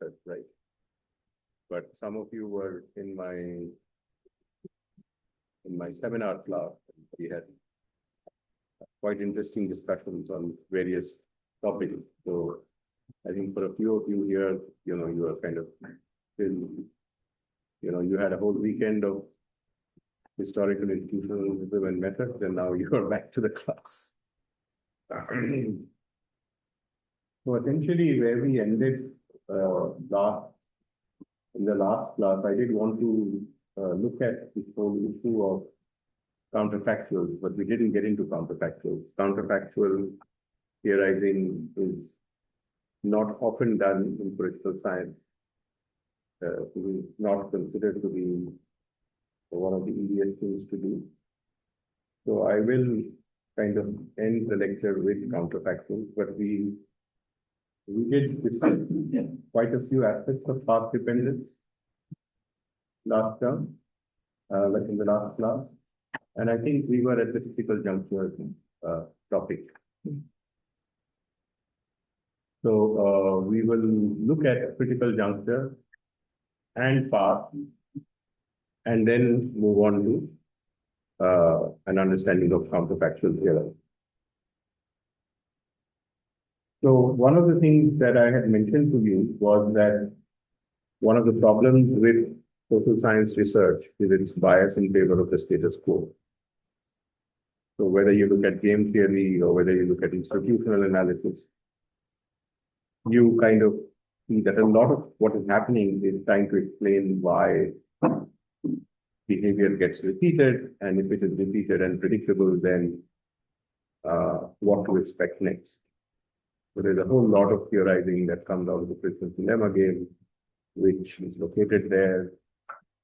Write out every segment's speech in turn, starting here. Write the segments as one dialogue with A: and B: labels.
A: method, right? But some of you were in my seminar class. We had quite interesting discussions on various topics. So I think for a few of you here, you are kind of still, you had a whole weekend of historical institutionalism and methods, and now you are back to the class. So essentially, where we ended in the last class, I did want to look at this whole issue of counterfactuals, but we didn't get into counterfactuals. Counterfactual theorizing is not often done in political science. It is not considered to be one of the easiest things to do. So I will kind of end the lecture with counterfactuals, but we did discuss quite a few aspects of path dependence last term, like in the last class. And I think we were at the critical juncture topic. So we will look at critical juncture and path, and then move on to an understanding of counterfactual theory. So one of the things that I had mentioned to you was that one of the problems with social science research is its bias in favor of the status quo. So whether you look at game theory or whether you look at institutional analysis, you kind of see that a lot of what is happening is trying to explain why behavior gets repeated, and if it is repeated and predictable, then what to expect next. So there's a whole lot of theorizing that comes out of the Prisoner's Dilemma game, which is located there.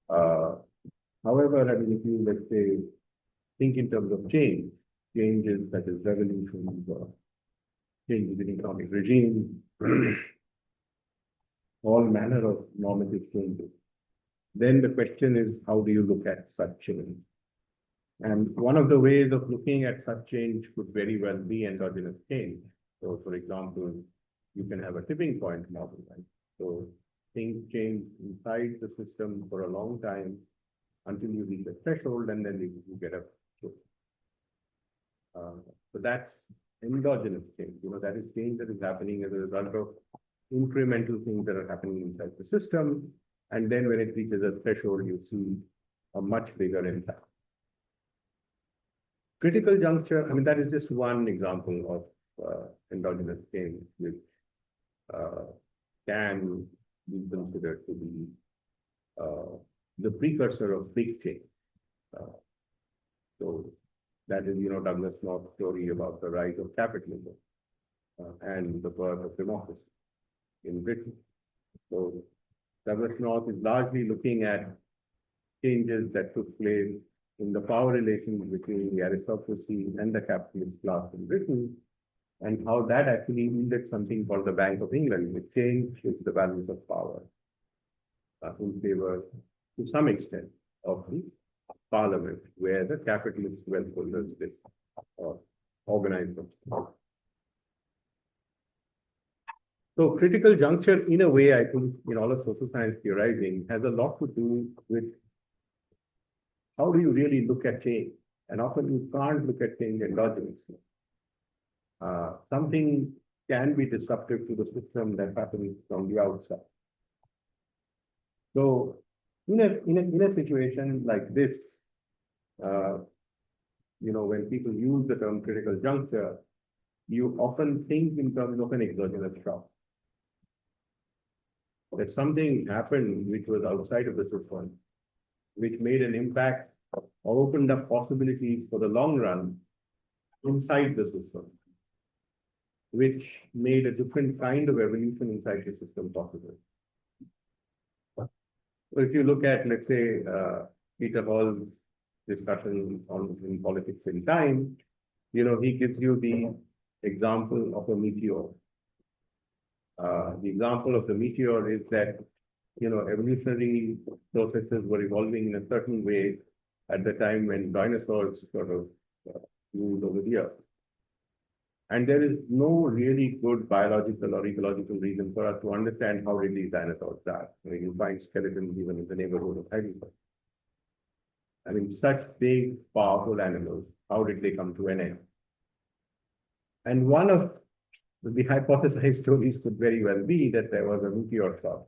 A: However, I mean, if you, let's say, think in terms of changes such as revolutions or changes in economic regimes, all manner of normative changes, then the question is, how do you look at such change? And one of the ways of looking at such change could very well be endogenous change. So, for example, you can have a tipping point model, right? So things change inside the system for a long time until you reach a threshold, and then you get a shift. So that's endogenous change. That is change that is happening as a result of incremental things that are happening inside the system. And then when it reaches a threshold, you see a much bigger impact. Critical juncture, I mean, that is just one example of endogenous change, which can be considered to be the precursor of big change. So that is, Douglas North's story about the rise of capitalism and the birth of democracy in Britain. So Douglas North is largely looking at changes that took place in the power relations between the aristocracy and the capitalist class in Britain, and how that actually yielded something called the Bank of England, which changed the balance of power in favor, to some extent, of the Parliament, where the capitalist wealth holders did organize themselves. So critical juncture, in a way, I think, in all of social science theorizing, has a lot to do with how do you really look at change? And often you can't look at change endogenously. Something can be disruptive to the system that happens from the outside. So in a situation like this, when people use the term critical juncture, you often think in terms of an exogenous shock. That something happened which was outside of the system, which made an impact or opened up possibilities for the long run inside the system, which made a different kind of evolution inside the system possible. So if you look at, let's say, Peter Hall's discussion in politics in time, he gives you the example of a meteor. The example of the meteor is that, evolutionary processes were evolving in a certain way at the time when dinosaurs sort of ruled over the earth. And there is no really good biological or ecological reason for us to understand how did these dinosaurs die. I mean, you find skeletons even in the neighborhood of Heidelberg. I mean, such big, powerful animals, how did they come to an end? And one of the hypothesized stories could very well be that there was a meteor shock.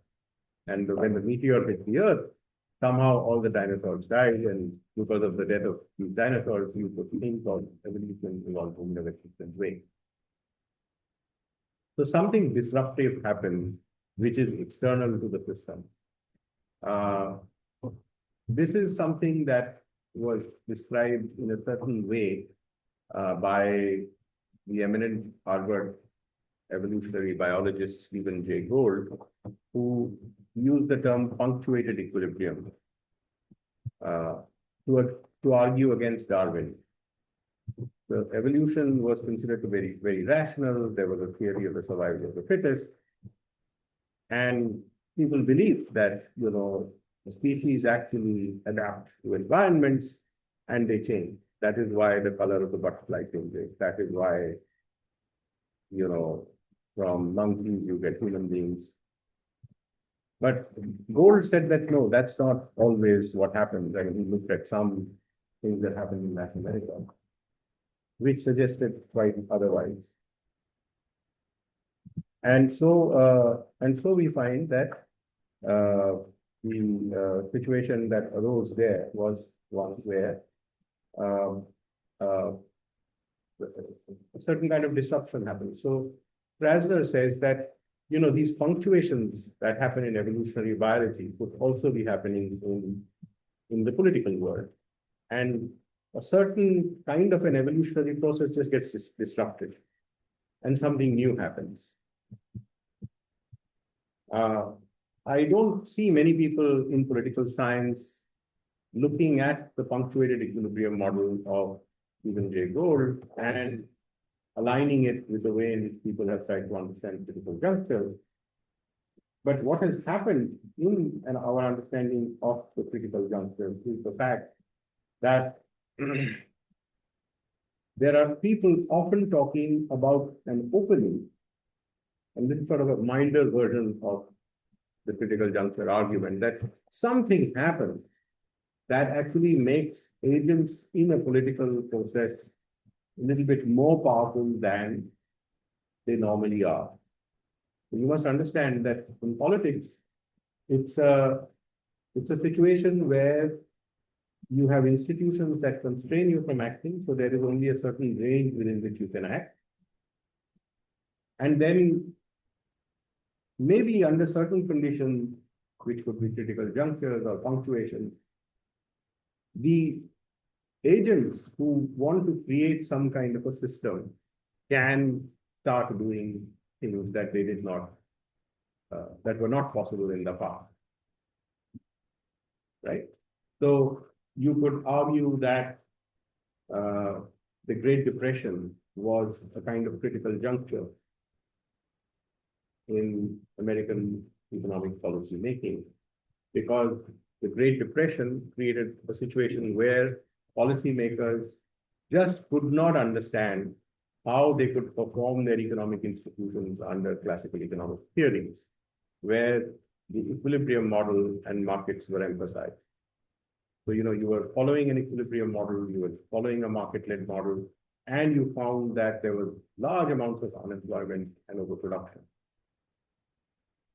A: And when the meteor hit the Earth, somehow all the dinosaurs died. And because of the death of these dinosaurs, you could think of evolution evolving in a different way. So something disruptive happened, which is external to the system. This is something that was described in a certain way by the eminent Harvard evolutionary biologist Stephen Jay Gould, who used the term punctuated equilibrium to argue against Darwin. The evolution was considered to be very rational. There was a theory of the survival of the fittest. And people believed that, the species actually adapt to environments and they change. That is why the color of the butterfly changes. That is why, from monkeys you get human beings. But Gould said that no, that's not always what happens. I mean, he looked at some things that happened in Latin America, which suggested quite otherwise. And so we find that the situation that arose there was one where a certain kind of disruption happened. So Krasner says that these punctuations that happen in evolutionary biology could also be happening in the political world, and a certain kind of an evolutionary process just gets disrupted, and something new happens. I don't see many people in political science looking at the punctuated equilibrium model of Stephen Jay Gould and aligning it with the way in which people have tried to understand critical junctures. But what has happened in our understanding of the critical junctures is the fact that there are people often talking about an opening, and this is sort of a milder version of the critical juncture argument, that something happens that actually makes agents in a political process a little bit more powerful than they normally are. You must understand that in politics, it's a situation where you have institutions that constrain you from acting, so there is only a certain range within which you can act. And then maybe under certain conditions, which could be critical junctures or punctuation, the agents who want to create some kind of a system can start doing things that they did not, that were not possible in the past, right? So you could argue that the Great Depression was a kind of critical juncture in American economic policy making, because the Great Depression created a situation where policymakers just could not understand how they could perform their economic institutions under classical economic theories, where the equilibrium model and markets were emphasized. So, you were following an equilibrium model, you were following a market-led model, and you found that there was large amounts of unemployment and overproduction,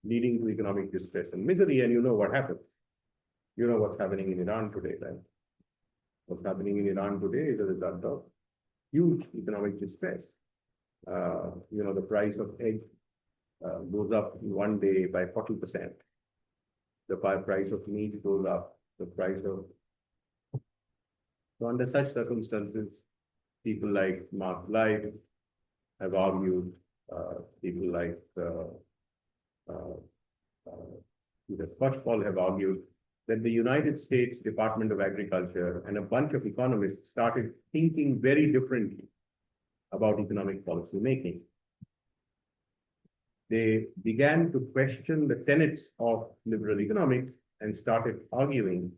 A: leading to economic distress and misery. And you know what happens. You know what's happening in Iran today, right? What's happening in Iran today is a result of huge economic distress. The price of egg goes up in one day by 40%. The price of meat goes up. The price of... So under such circumstances, people like Mark Light have argued, people like Peter Kochpol have argued that the United States Department of Agriculture and a bunch of economists started thinking very differently about economic policy making. They began to question the tenets of liberal economics and started arguing,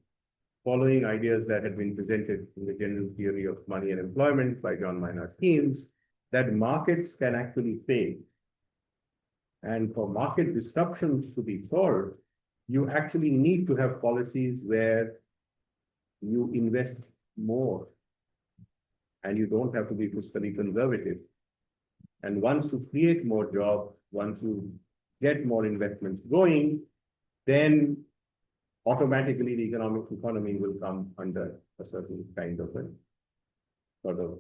A: following ideas that had been presented in the general theory of money and employment by John Maynard Keynes, that markets can actually fail. And for market disruptions to be solved, you actually need to have policies where you invest more and you don't have to be fiscally conservative. And once you create more jobs, once you get more investments going, then automatically the economy will come under a certain kind of a sort of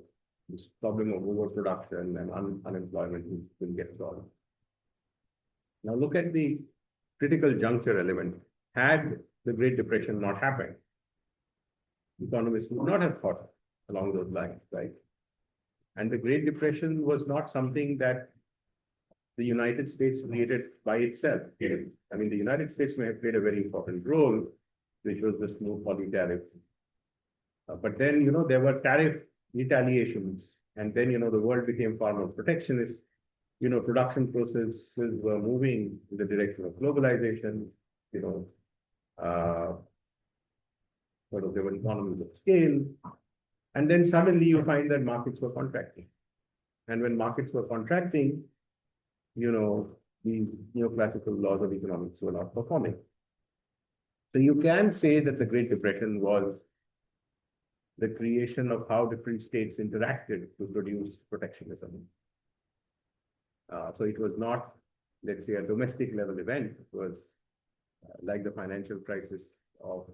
A: this problem of overproduction and unemployment will get solved. Now look at the critical juncture element. Had the Great Depression not happened, economists would not have thought along those lines, right? And the Great Depression was not something that the United States created by itself. I mean, the United States may have played a very important role, which was the smooth poly tariff. But then, there were tariff retaliations. And then, the world became far more protectionist. Production processes were moving in the direction of globalization, sort of there were economies of scale. And then suddenly you find that markets were contracting. And when markets were contracting, these neoclassical laws of economics were not performing. So you can say that the Great Depression was the creation of how different states interacted to produce protectionism. So it was not, let's say, a domestic level event. It was like the financial crisis of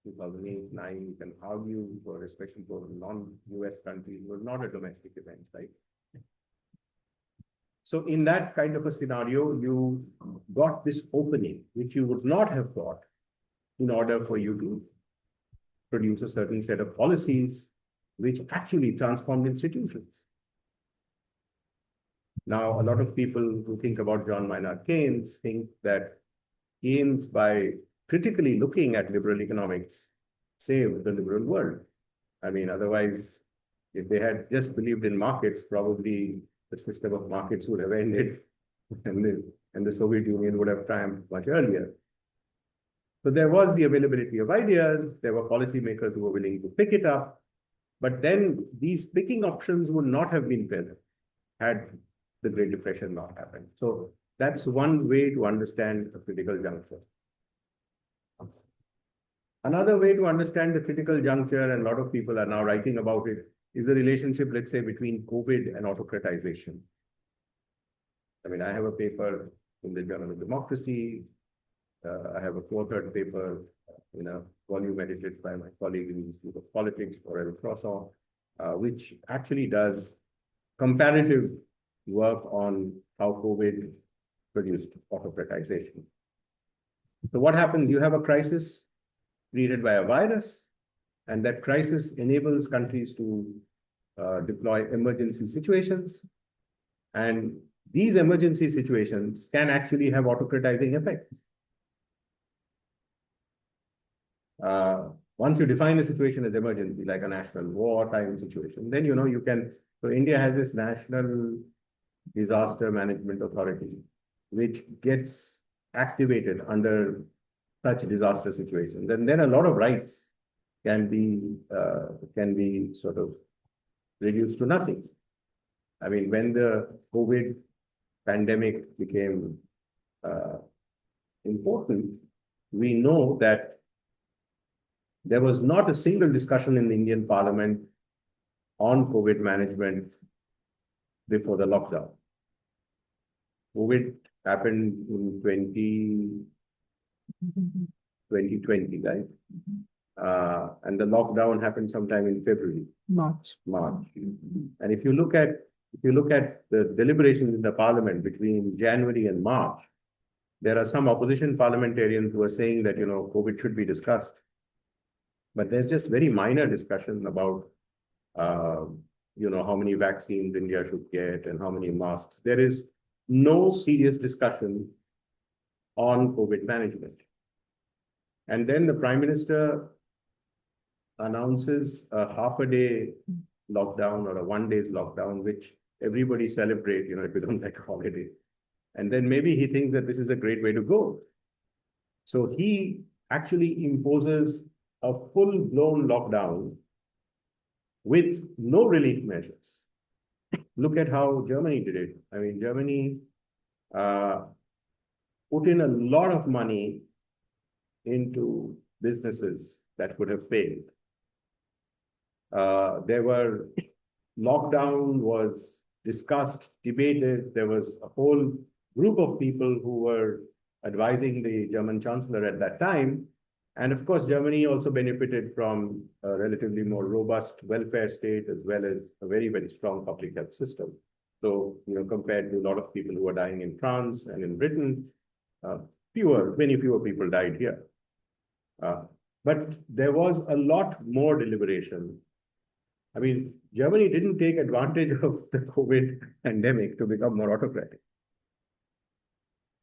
A: 2008, 2009. You can argue, for especially for non-US countries, it was not a domestic event, right? So in that kind of a scenario, you got this opening, which you would not have got in order for you to produce a certain set of policies which actually transformed institutions. Now, a lot of people who think about John Maynard Keynes think that Keynes, by critically looking at liberal economics, saved the liberal world. I mean, otherwise, if they had just believed in markets, probably the system of markets would have ended and the Soviet Union would have triumphed much earlier. So there was the availability of ideas, there were policymakers who were willing to pick it up, but then these picking options would not have been present had the Great Depression not happened. So that's one way to understand a critical juncture. Another way to understand the critical juncture, and a lot of people are now writing about it, is the relationship, let's say, between COVID and autocratization. I mean, I have a paper in the Journal of Democracy. I have a co-authored paper in a volume edited by my colleague in the Institute of Politics, Aurel Croissant, which actually does comparative work on how COVID produced autocratization. So what happens? You have a crisis created by a virus, and that crisis enables countries to deploy emergency situations. And these emergency situations can actually have autocratizing effects. Once you define a situation as emergency, like a national wartime situation, then you can. So India has this National Disaster Management Authority, which gets activated under such disaster situations, and then a lot of rights can be sort of reduced to nothing. I mean, when the COVID pandemic became important, we know that there was not a single discussion in the Indian Parliament on COVID management before the lockdown. COVID happened in 2020, right? And the lockdown happened sometime in February.
B: March.
A: And if you look at the deliberations in the Parliament between January and March, there are some opposition parliamentarians who are saying that COVID should be discussed. But there's just very minor discussion about, how many vaccines India should get and how many masks. There is no serious discussion on COVID management. And then the Prime Minister announces a half-a-day lockdown or a one-day's lockdown, which everybody celebrate, if you don't like a holiday. And then maybe he thinks that this is a great way to go. So he actually imposes a full-blown lockdown with no relief measures. look at how Germany did it. I mean, Germany put in a lot of money into businesses that could have failed. Lockdown was discussed, debated. There was a whole group of people who were advising the German chancellor at that time. And of course, Germany also benefited from a relatively more robust welfare state, as well as a very, very strong public health system. So, compared to a lot of people who are dying in France and in Britain, many fewer people died here. But there was a lot more deliberation. I mean, Germany didn't take advantage of the COVID pandemic to become more autocratic.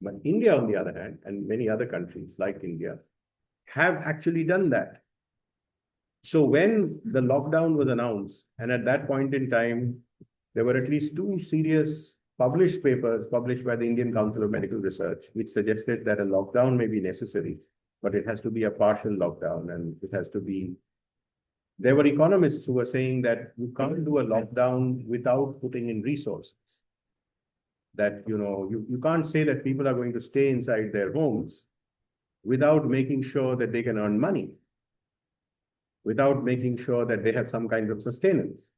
A: But India, on the other hand, and many other countries like India, have actually done that. So when the lockdown was announced, and at that point in time, there were at least 2 serious published papers published by the Indian Council of Medical Research, which suggested that a lockdown may be necessary, but it has to be a partial lockdown, and it has to be. There were economists who were saying that you can't do a lockdown without putting in resources. That, you can't say that people are going to stay inside their homes without making sure that they can earn money, without making sure that they have some kind of sustenance.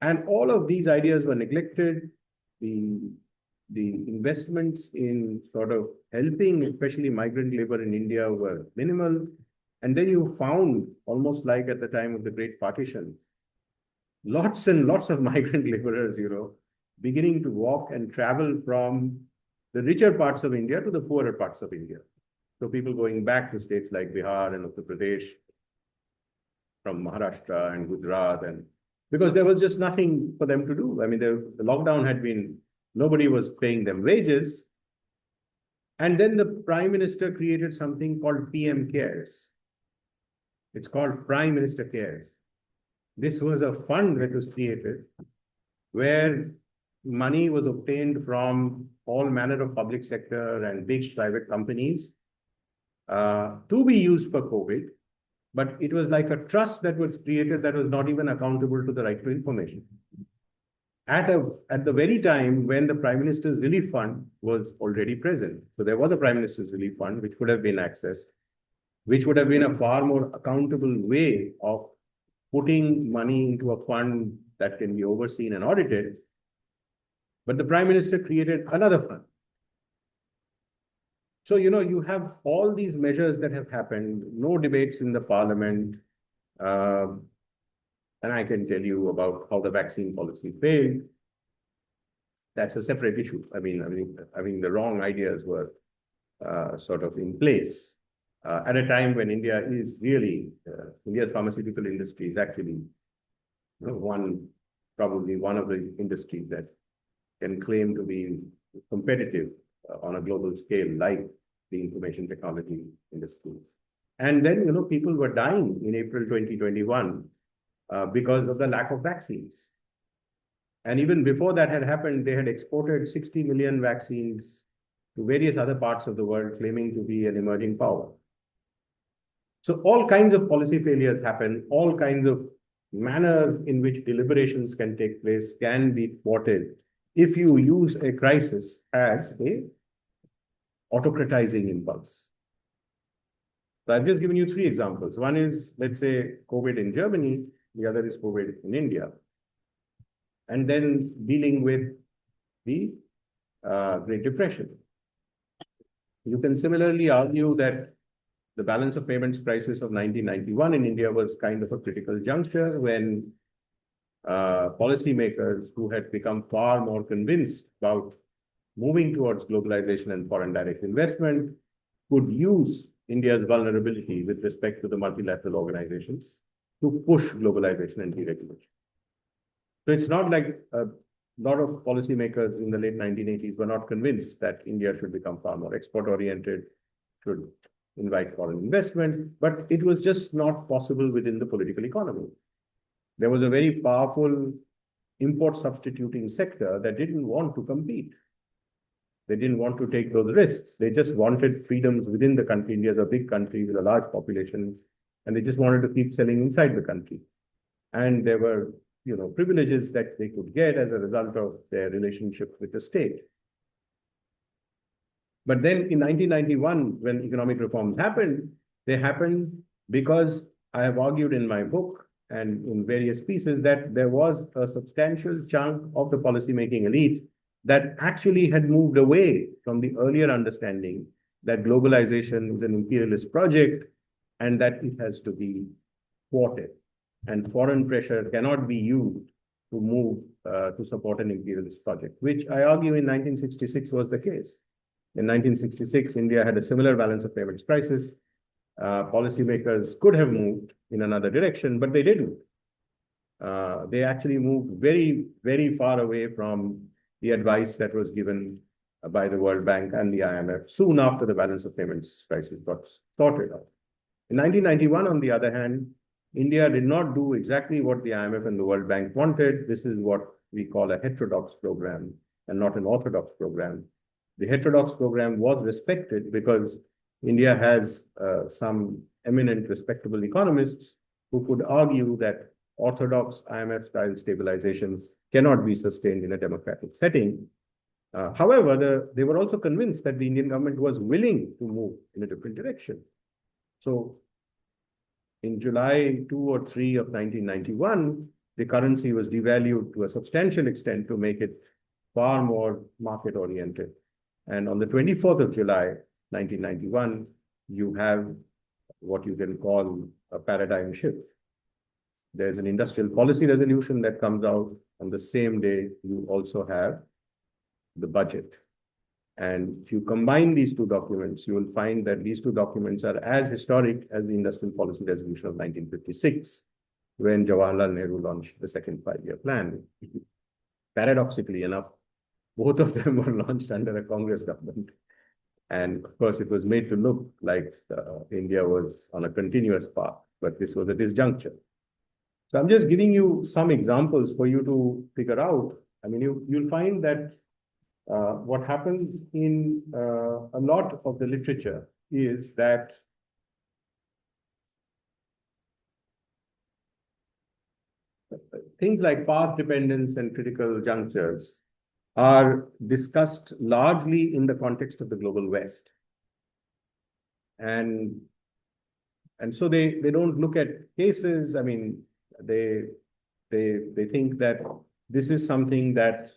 A: And all of these ideas were neglected. The investments in sort of helping, especially migrant labor in India, were minimal. And then you found, almost like at the time of the Great Partition, lots and lots of migrant laborers, beginning to walk and travel from the richer parts of India to the poorer parts of India. So people going back to states like Bihar and Uttar Pradesh, from Maharashtra and Gujarat, and because there was just nothing for them to do. I mean, the lockdown had been, nobody was paying them wages. And then the Prime Minister created something called PM Cares. It's called Prime Minister Cares. This was a fund that was created where money was obtained from all manner of public sector and big private companies to be used for COVID. But it was like a trust that was created that was not even accountable to the right to information. At the very time when the Prime Minister's Relief Fund was already present. So there was a Prime Minister's Relief Fund which could have been accessed, which would have been a far more accountable way of putting money into a fund that can be overseen and audited. But the Prime Minister created another fund. So, you have all these measures that have happened, no debates in the parliament. And I can tell you about how the vaccine policy failed. That's a separate issue. I mean, the wrong ideas were sort of in place at a time when India is really, India's pharmaceutical industry is actually probably one of the industries that can claim to be competitive on a global scale, like the information technology industry. And then, people were dying in April 2021 because of the lack of vaccines. And even before that had happened, they had exported 60 million vaccines to various other parts of the world, claiming to be an emerging power. So all kinds of policy failures happen, all kinds of manner in which deliberations can take place can be thwarted if you use a crisis as a autocratizing impulse. So I've just given you 3 examples. One is, let's say, COVID in Germany. The other is COVID in India. And then dealing with the Great Depression. You can similarly argue that the balance of payments crisis of 1991 in India was kind of a critical juncture when policymakers who had become far more convinced about moving towards globalization and foreign direct investment could use India's vulnerability with respect to the multilateral organizations to push globalization and deregulation. So it's not like a lot of policymakers in the late 1980s were not convinced that India should become far more export-oriented, should invite foreign investment, but it was just not possible within the political economy. There was a very powerful import substituting sector that didn't want to compete. They didn't want to take those risks. They just wanted freedoms within the country. India is a big country with a large population, and they just wanted to keep selling inside the country. And there were privileges that they could get as a result of their relationship with the state. But then in 1991, when economic reforms happened, they happened because I have argued in my book and in various pieces that there was a substantial chunk of the policymaking elite that actually had moved away from the earlier understanding that globalization is an imperialist project and that it has to be thwarted. And foreign pressure cannot be used to move to support an imperialist project, which I argue in 1966 was the case. In 1966, India had a similar balance of payments crisis. Policymakers could have moved in another direction, but they didn't. They actually moved very, very far away from the advice that was given by the World Bank and the IMF soon after the balance of payments crisis got sorted out. In 1991, on the other hand, India did not do exactly what the IMF and the World Bank wanted. This is what we call a heterodox program and not an orthodox program. The heterodox program was respected because India has some eminent respectable economists who could argue that orthodox IMF-style stabilization cannot be sustained in a democratic setting. However, they were also convinced that the Indian government was willing to move in a different direction. So in July 2 or 3 of 1991, the currency was devalued to a substantial extent to make it far more market-oriented. And on the 24th of July, 1991, you have what you can call a paradigm shift. There's an industrial policy resolution that comes out. On the same day, you also have the budget. And if you combine these two documents, you will find that these two documents are as historic as the industrial policy resolution of 1956, when Jawaharlal Nehru launched the second five-year plan. Paradoxically enough, both of them were launched under a Congress government. And of course, it was made to look like India was on a continuous path, but this was a disjuncture. So I'm just giving you some examples for you to figure out. I mean, you'll find that what happens in a lot of the literature is that things like path dependence and critical junctures are discussed largely in the context of the global West. And so they don't look at cases. I mean, they think that this is something that,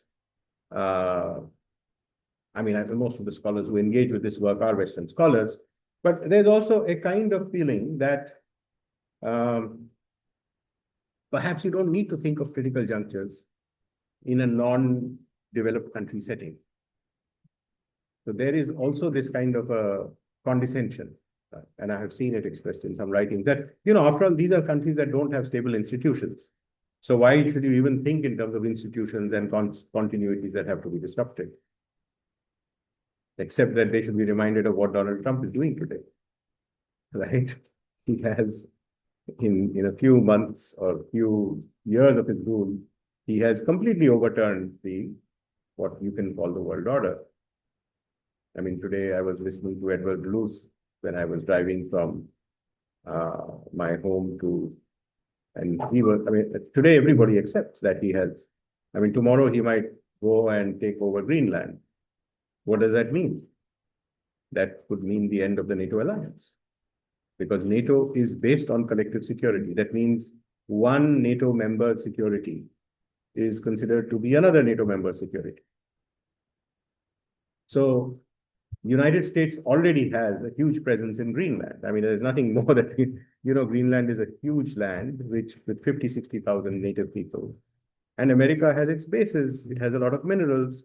A: I mean, most of the scholars who engage with this work are Western scholars, but there's also a kind of feeling that perhaps you don't need to think of critical junctures in a non-developed country setting. So there is also this kind of a condescension, and I have seen it expressed in some writings that, after all, these are countries that don't have stable institutions. So why should you even think in terms of institutions and continuities that have to be disrupted? Except that they should be reminded of what Donald Trump is doing today, right? He has, in a few months or few years of his rule, he has completely overturned what you can call the world order. I mean, today I was listening to Edward Luce when I was driving from my home to, and he was, I mean, today everybody accepts that he has, I mean, tomorrow he might go and take over Greenland. What does that mean? That could mean the end of the NATO alliance, because NATO is based on collective security. That means one NATO member's security is considered to be another NATO member's security. So United States already has a huge presence in Greenland. I mean, there's nothing more that, Greenland is a huge land with 50, 60,000 native people. And America has its bases. It has a lot of minerals.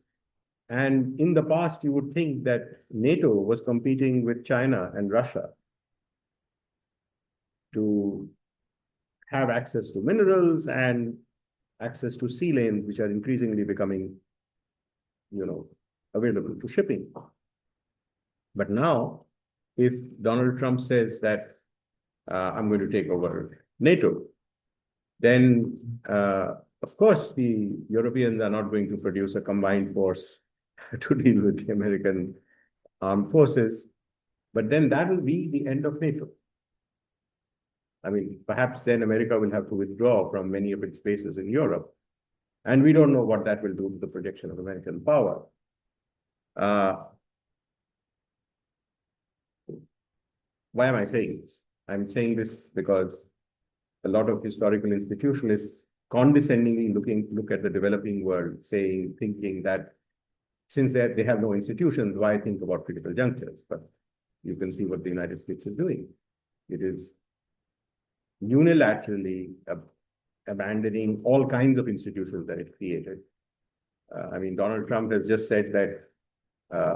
A: And in the past, you would think that NATO was competing with China and Russia to have access to minerals and access to sea lanes, which are increasingly becoming, available to shipping. But now, if Donald Trump says that I'm going to take over NATO, then, of course, the Europeans are not going to produce a combined force to deal with the American armed forces, but then that will be the end of NATO. I mean, perhaps then America will have to withdraw from many of its bases in Europe. And we don't know what that will do to the projection of American power. Why am I saying this? I'm saying this because a lot of historical institutionalists condescendingly look at the developing world, thinking that since they have no institutions, why think about critical junctures? But you can see what the United States is doing. It is unilaterally abandoning all kinds of institutions that it created. I mean, Donald Trump has just said that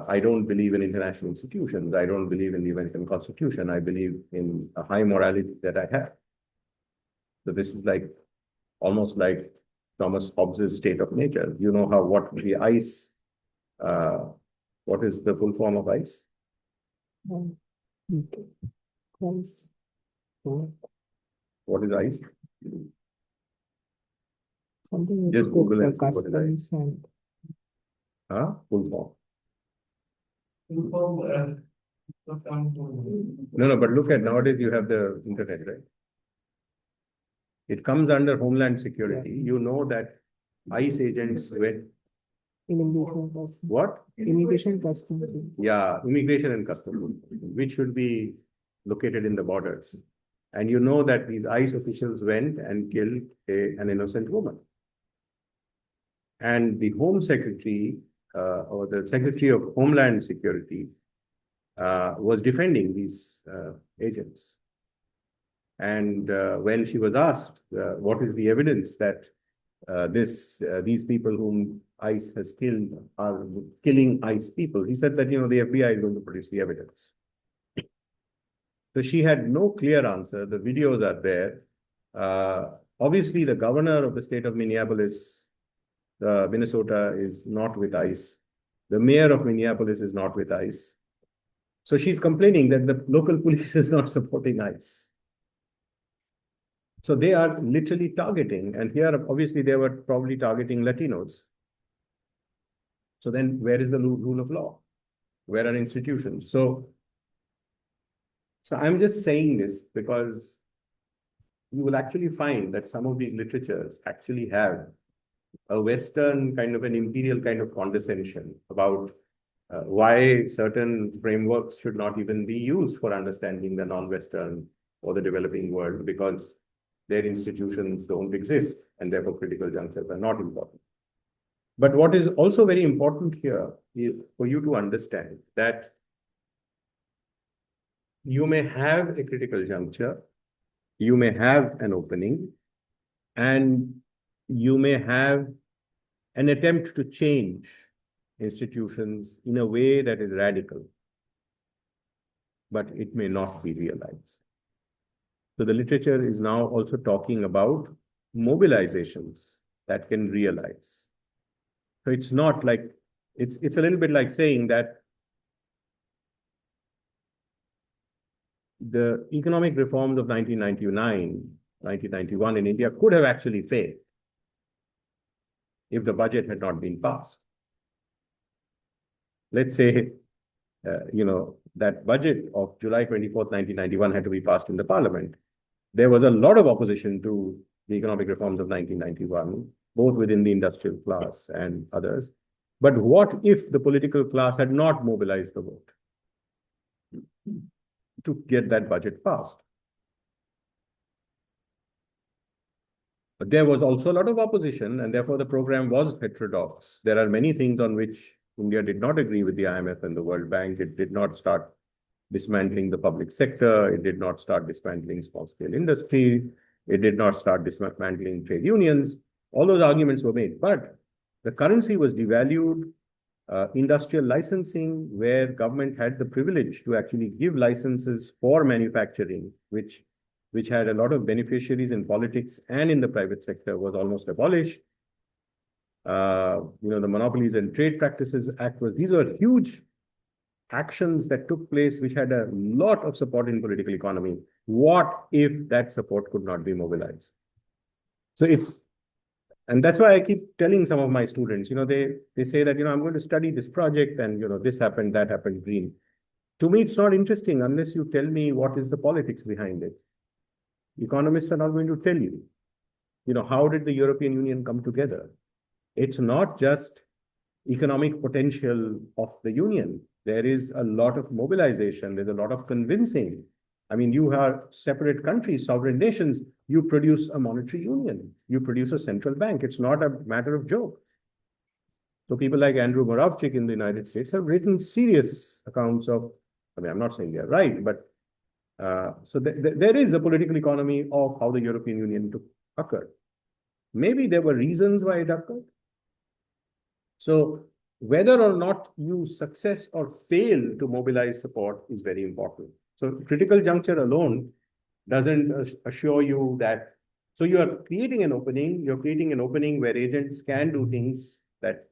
A: I don't believe in international institutions. I don't believe in the American Constitution. I believe in a high morality that I have. So this is like almost like Thomas Hobbes's state of nature. You know what the ice, what is the full form of ice?
B: Ice.
A: What is ice?
B: Something
A: Just Google
B: the
A: and see what is ice.
B: customs and
A: Full form.
C: Full form,
A: No, but look at nowadays you have the internet, right? It comes under Homeland Security.
B: Yeah.
A: You know that ICE agents went.
B: immigration customs.
A: What?
B: Immigration customs.
A: Yeah, immigration and customs, which should be located in the borders. And you know that these ICE officials went and killed an innocent woman. And the Home Secretary or the Secretary of Homeland Security was defending these agents. And when she was asked, what is the evidence that these people whom ICE has killed are killing ICE people, he said that, the FBI is going to produce the evidence. So she had no clear answer. The videos are there. Obviously, the governor of the state of Minneapolis, Minnesota, is not with ICE. The mayor of Minneapolis is not with ICE. So she's complaining that the local police is not supporting ICE. So they are literally targeting, and here obviously they were probably targeting Latinos. So then where is the rule of law? Where are institutions? So I'm just saying this because you will actually find that some of these literatures actually have a Western kind of an imperial kind of condescension about why certain frameworks should not even be used for understanding the non-Western or the developing world, because their institutions don't exist and therefore critical junctures are not important. But what is also very important here is for you to understand that you may have a critical juncture, you may have an opening, and you may have an attempt to change institutions in a way that is radical, but it may not be realized. So the literature is now also talking about mobilizations that can realize. So it's not like, it's a little bit like saying that the economic reforms of 1999, 1991 in India could have actually failed if the budget had not been passed. Let's say, that budget of July 24th, 1991 had to be passed in the parliament. There was a lot of opposition to the economic reforms of 1991, both within the industrial class and others. But what if the political class had not mobilized the vote to get that budget passed? But there was also a lot of opposition, and therefore the program was heterodox. There are many things on which India did not agree with the IMF and the World Bank. It did not start dismantling the public sector. It did not start dismantling small-scale industry. It did not start dismantling trade unions. All those arguments were made. But the currency was devalued. Industrial licensing, where government had the privilege to actually give licenses for manufacturing, which had a lot of beneficiaries in politics and in the private sector, was almost abolished. The Monopolies and Trade Practices Act these were huge actions that took place, which had a lot of support in political economy. What if that support could not be mobilized? So and that's why I keep telling some of my students, they say that, I'm going to study this project and, this happened, that happened, green. To me, it's not interesting unless you tell me what is the politics behind it. Economists are not going to tell you, how did the European Union come together? It's not just economic potential of the Union. There is a lot of mobilization. There's a lot of convincing. I mean, you are separate countries, sovereign nations. You produce a monetary union. You produce a central bank. It's not a matter of joke. So people like Andrew Moravchik in the United States have written serious accounts of, I mean, I'm not saying they're right, but so there is a political economy of how the European Union occurred. Maybe there were reasons why it occurred. So whether or not you success or fail to mobilize support is very important. So critical juncture alone doesn't assure you that. So you are creating an opening. You're creating an opening where agents can do things that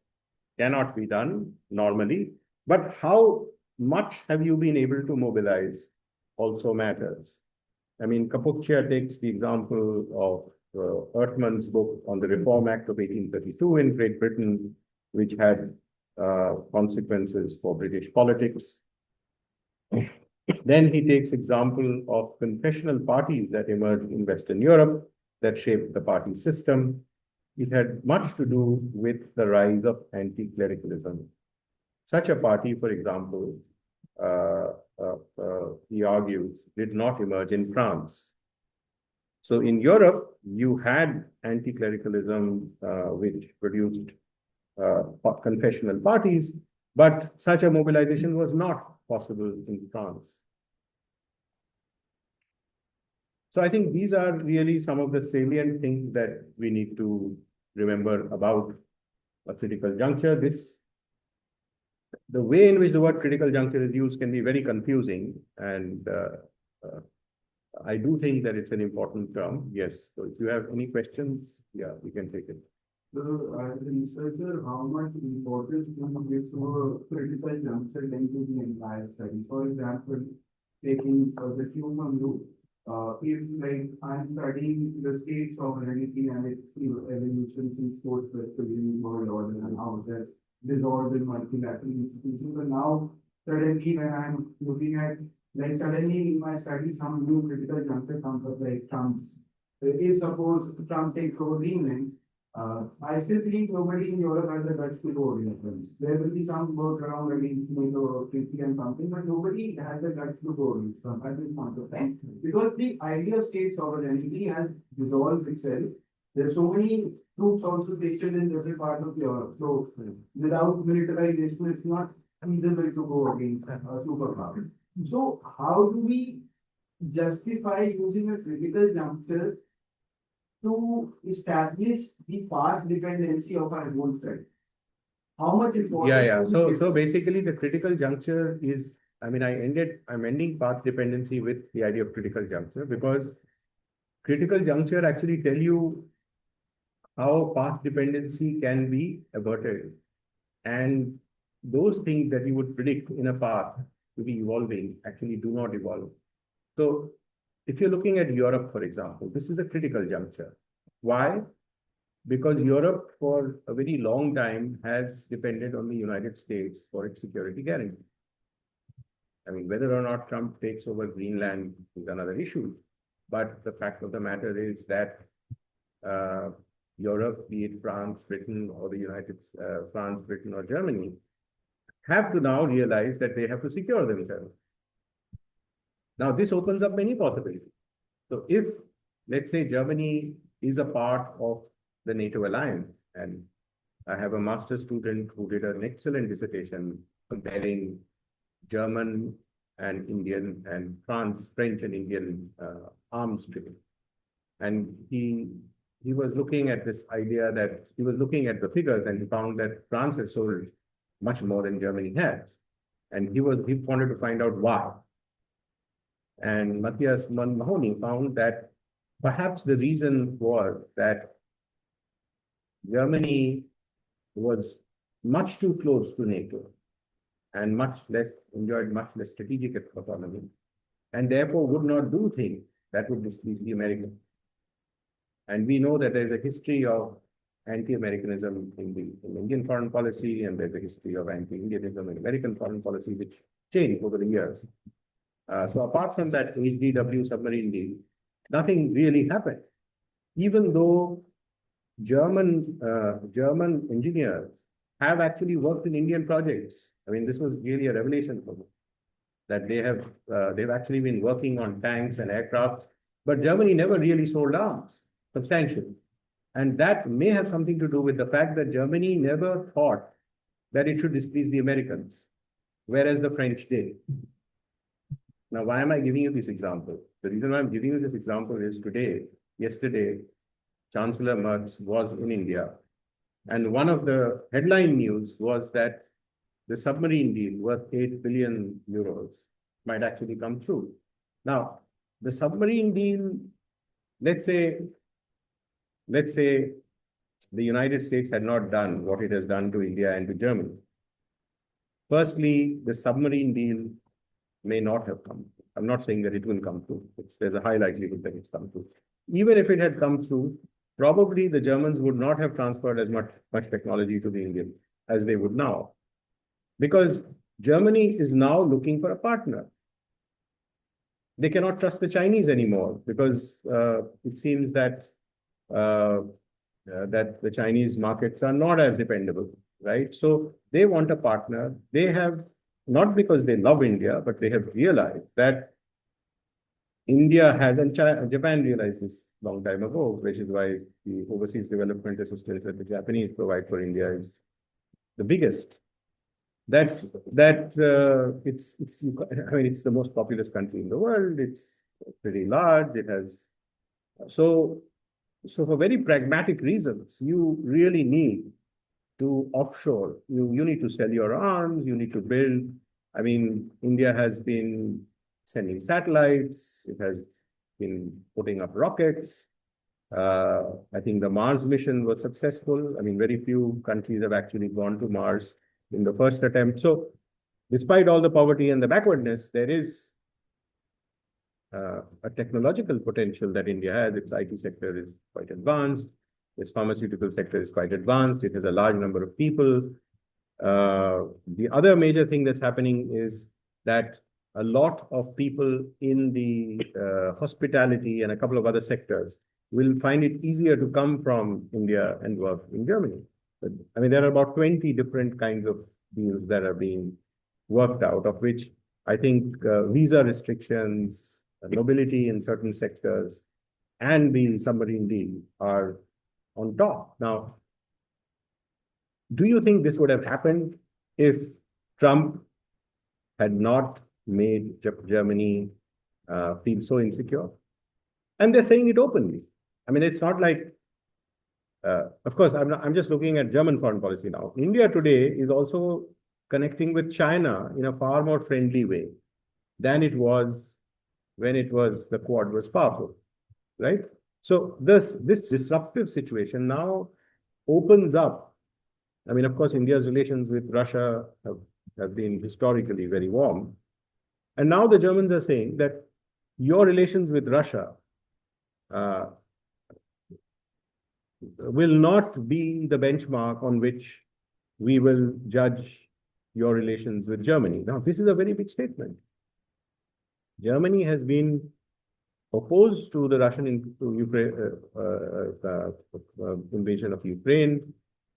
A: cannot be done normally. But how much have you been able to mobilize also matters. I mean, Kapukcia takes the example of Earthman's book on the Reform Act of 1832 in Great Britain, which had consequences for British politics. Then he takes example of confessional parties that emerged in Western Europe that shaped the party system. It had much to do with the rise of anti-clericalism. Such a party, for example, he argues, did not emerge in France. So in Europe, you had anti-clericalism, which produced confessional parties, but such a mobilization was not possible in France. So I think these are really some of the salient things that we need to remember about a critical juncture. The way in which the word critical juncture is used can be very confusing, and I do think that it's an important term. Yes. So if you have any questions, yeah, we can take it.
D: So, as a researcher, how much importance do you give to a critical juncture linked to the entire study? For example, taking the human loop, if like I'm studying the state sovereignty and its evolution since post-Western world order and how that dissolved in multilateral institutions, but now suddenly when I'm looking at like suddenly in my study some new critical juncture comes up like Trump's. If suppose Trump takes over Greenland, I still think nobody in Europe has the guts to go against. There will be some work around against NATO or treaty and something, but nobody has the guts to go against them at this point of time. Because the idea of state sovereignty has dissolved itself. There's so many troops also stationed in different parts of Europe. So without militarization, it's not feasible to go against a superpower. So how do we justify using a critical juncture to establish the path dependency of our whole study? How much important?
A: Yeah. So basically the critical juncture is, I mean, I'm ending path dependency with the idea of critical juncture, because critical juncture actually tell you how path dependency can be averted. And those things that you would predict in a path to be evolving actually do not evolve. So if you're looking at Europe, for example, this is a critical juncture. Why? Because Europe for a very long time has depended on the United States for its security guarantee. I mean, whether or not Trump takes over Greenland is another issue. But the fact of the matter is that Europe, be it France, Britain, or France, Britain, or Germany, have to now realize that they have to secure themselves. Now, this opens up many possibilities. So if, let's say, Germany is a part of the NATO alliance, and I have a master's student who did an excellent dissertation comparing German and Indian and French and Indian arms trade. And he was looking at this idea that he was looking at the figures, and he found that France has sold much more than Germany has. And he wanted to find out why. And Matthias Mahoney found that perhaps the reason was that Germany was much too close to NATO and enjoyed much less strategic autonomy, and therefore would not do things that would displease the Americans. And we know that there's a history of anti-Americanism in Indian foreign policy, and there's a history of anti-Indianism in American foreign policy, which changed over the years. So apart from that HDW submarine deal, nothing really happened. Even though German engineers have actually worked in Indian projects. I mean, this was really a revelation for me that they've actually been working on tanks and aircrafts, but Germany never really sold arms substantially. And that may have something to do with the fact that Germany never thought that it should displease the Americans, whereas the French did. Now, why am I giving you this example? The reason why I'm giving you this example is yesterday, Chancellor Merz was in India. And one of the headline news was that the submarine deal worth 8 billion euros might actually come through. Now, the submarine deal, let's say the United States had not done what it has done to India and to Germany. Firstly, the submarine deal may not have come. I'm not saying that it will come through. There's a high likelihood that it's come through. Even if it had come through, probably the Germans would not have transferred as much technology to the Indians as they would now. Because Germany is now looking for a partner. They cannot trust the Chinese anymore because it seems that that the Chinese markets are not as dependable, right? So they want a partner. They have, not because they love India, but they have realized that India has, and Japan realized this long time ago, which is why the overseas development assistance that the Japanese provide for India is the biggest. It's I mean, it's the most populous country in the world. It's pretty large. It has so for very pragmatic reasons, you really need to offshore. You need to sell your arms. You need to build. I mean, India has been sending satellites. It has been putting up rockets. I think the Mars mission was successful. I mean, very few countries have actually gone to Mars in the first attempt. So despite all the poverty and the backwardness, there is a technological potential that India has. Its IT sector is quite advanced. Its pharmaceutical sector is quite advanced. It has a large number of people. The other major thing that's happening is that a lot of people in the hospitality and a couple of other sectors will find it easier to come from India and work in Germany. But, I mean, there are about 20 different kinds of deals that are being worked out, of which I think visa restrictions, mobility in certain sectors, and the submarine deal are on top. Now, do you think this would have happened if Trump had not made Germany feel so insecure? And they're saying it openly. I mean, it's not like, of course, I'm just looking at German foreign policy now. India today is also connecting with China in a far more friendly way than it was when the Quad was powerful, right? So this disruptive situation now opens up. I mean, of course, India's relations with Russia have been historically very warm. And now the Germans are saying that your relations with Russia will not be the benchmark on which we will judge your relations with Germany. Now, this is a very big statement. Germany has been opposed to the Russian invasion of Ukraine.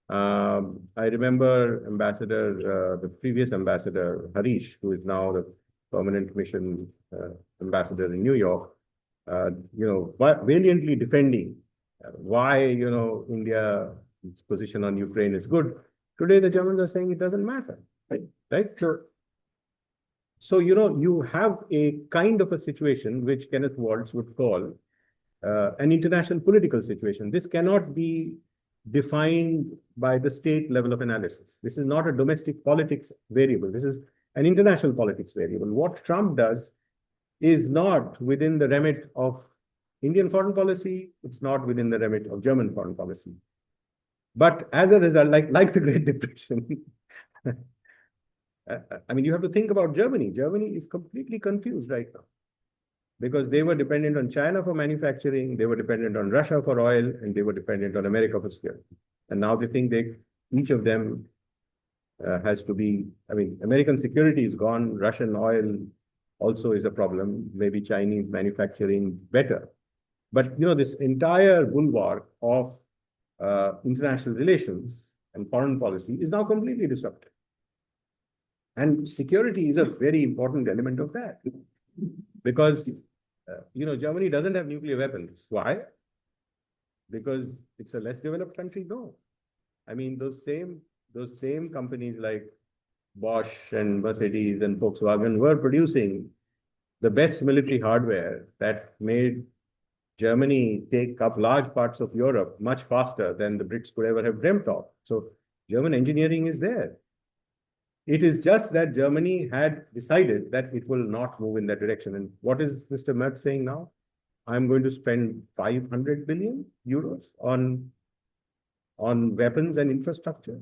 A: I remember the previous ambassador, Harish, who is now the permanent mission ambassador in New York, valiantly defending why, India's position on Ukraine is good. Today, the Germans are saying it doesn't matter, right? So, you have a kind of a situation which Kenneth Waltz would call an international political situation. This cannot be defined by the state level of analysis. This is not a domestic politics variable. This is an international politics variable. What Trump does is not within the remit of Indian foreign policy. It's not within the remit of German foreign policy. But as a result, like the Great Depression, I mean, you have to think about Germany. Germany is completely confused right now because they were dependent on China for manufacturing, they were dependent on Russia for oil, and they were dependent on America for steel. And now they think each of them has to be, I mean, American security is gone, Russian oil also is a problem, maybe Chinese manufacturing better. But this entire bulwark of international relations and foreign policy is now completely disrupted. And security is a very important element of that. Because, Germany doesn't have nuclear weapons. Why? Because it's a less developed country? No. I mean, those same companies like Bosch and Mercedes and Volkswagen were producing the best military hardware that made Germany take up large parts of Europe much faster than the Brits could ever have dreamt of. So German engineering is there. It is just that Germany had decided that it will not move in that direction. And what is Mr. Merz saying now? I'm going to spend 500 billion euros on weapons and infrastructure.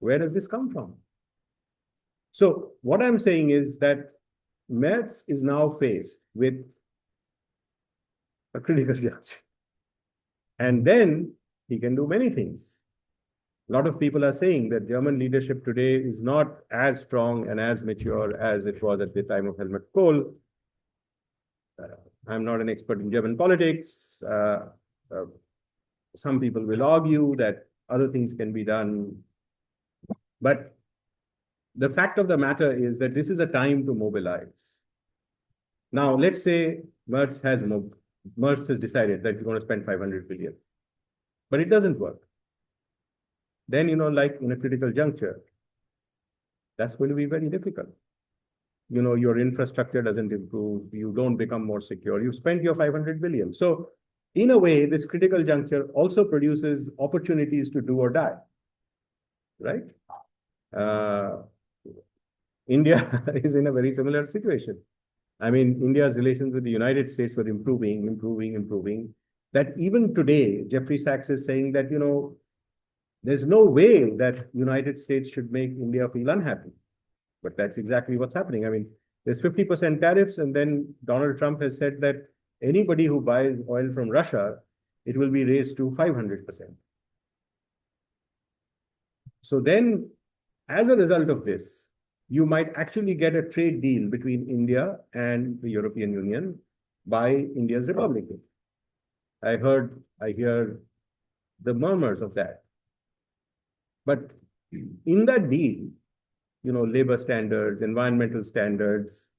A: Where does this come from? So what I'm saying is that Merz is now faced with a critical juncture. And then he can do many things. A lot of people are saying that German leadership today is not as strong and as mature as it was at the time of Helmut Kohl. I'm not an expert in German politics. Some people will argue that other things can be done. But the fact of the matter is that this is a time to mobilize. Now, let's say Merz has decided that he's going to spend 500 billion, but it doesn't work. Then, like in a critical juncture, that's going to be very difficult. Your infrastructure doesn't improve, you don't become more secure, you've spent your 500 billion. So in a way, this critical juncture also produces opportunities to do or die, right? India is in a very similar situation. I mean, India's relations with the United States were improving. That even today, Jeffrey Sachs is saying that, there's no way that United States should make India feel unhappy. But that's exactly what's happening. I mean, there's 50% tariffs, and then Donald Trump has said that anybody who buys oil from Russia, it will be raised to 500%. So then, as a result of this, you might actually get a trade deal between India and the European Union by India's Republican. I hear the murmurs of that. But in that deal, labor standards, environmental standards,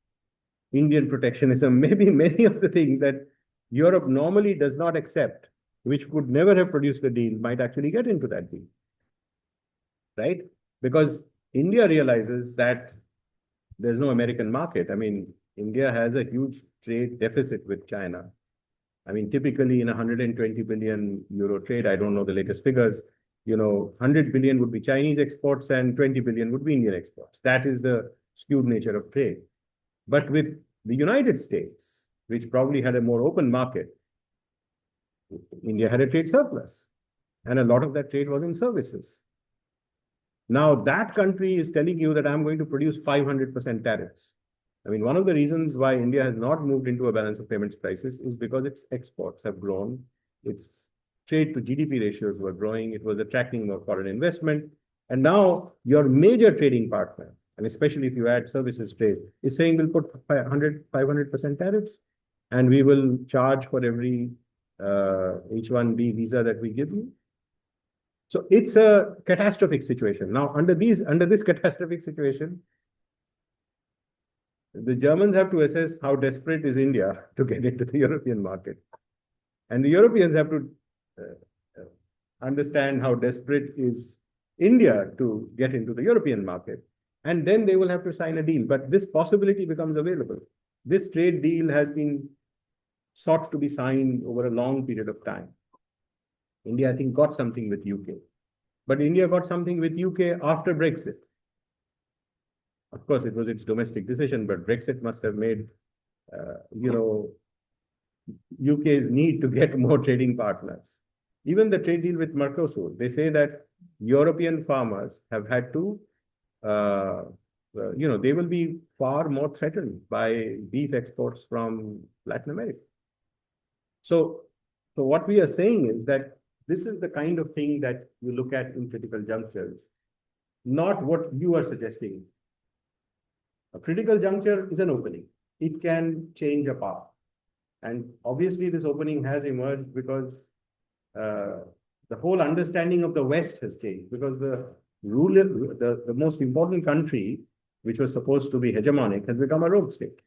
A: Indian protectionism, maybe many of the things that Europe normally does not accept, which would never have produced a deal, might actually get into that deal, right? Because India realizes that there's no American market. I mean, India has a huge trade deficit with China. I mean, typically in a 120 billion euro trade, I don't know the latest figures, 100 billion would be Chinese exports and 20 billion would be Indian exports. That is the skewed nature of trade. But with the United States, which probably had a more open market, India had a trade surplus. And a lot of that trade was in services. Now that country is telling you that I'm going to produce 500% tariffs. I mean, one of the reasons why India has not moved into a balance of payments crisis is because its exports have grown. Its trade to GDP ratios were growing. It was attracting more foreign investment. And now your major trading partner, and especially if you add services trade, is saying we'll put 500% tariffs, and we will charge for every H-1B visa that we give you. So it's a catastrophic situation. Now, under this catastrophic situation, the Germans have to assess how desperate is India to get into the European market. And the Europeans have to understand how desperate is India to get into the European market. And then they will have to sign a deal. But this possibility becomes available. This trade deal has been sought to be signed over a long period of time. India, I think, got something with UK. But India got something with UK after Brexit. Of course, it was its domestic decision, but Brexit must have made, UK's need to get more trading partners. Even the trade deal with Mercosur, they say that European farmers have had to, they will be far more threatened by beef exports from Latin America. So what we are saying is that this is the kind of thing that you look at in critical junctures, not what you are suggesting. A critical juncture is an opening. It can change a path. And obviously this opening has emerged because the whole understanding of the West has changed, because the most important country, which was supposed to be hegemonic, has become a rogue state.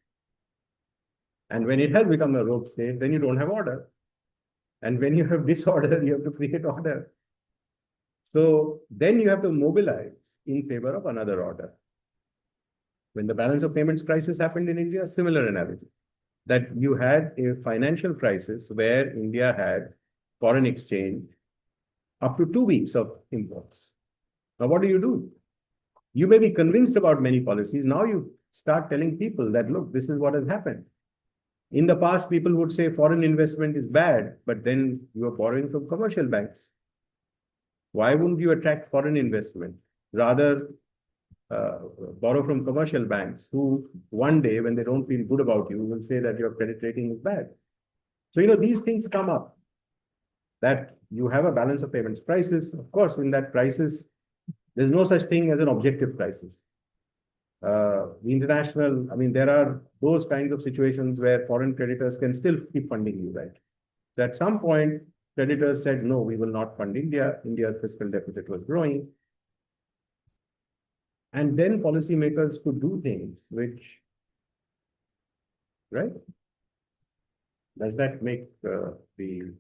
A: And when it has become a rogue state, then you don't have order. And when you have disorder, you have to create order. So then you have to mobilize in favor of another order. When the balance of payments crisis happened in India, similar analogy, that you had a financial crisis where India had foreign exchange up to 2 weeks of imports. Now, what do? You may be convinced about many policies. Now you start telling people that, look, this is what has happened. In the past, people would say foreign investment is bad, but then you are borrowing from commercial banks. Why wouldn't you attract foreign investment? Rather, borrow from commercial banks who one day, when they don't feel good about you, will say that your credit rating is bad. So, these things come up, that you have a balance of payments crisis. Of course, in that crisis, there's no such thing as an objective crisis. There are those kinds of situations where foreign creditors can still keep funding you, right? So at some point, creditors said, no, we will not fund India. India's fiscal deficit was growing. And then policymakers could do things which, right? Does that make the...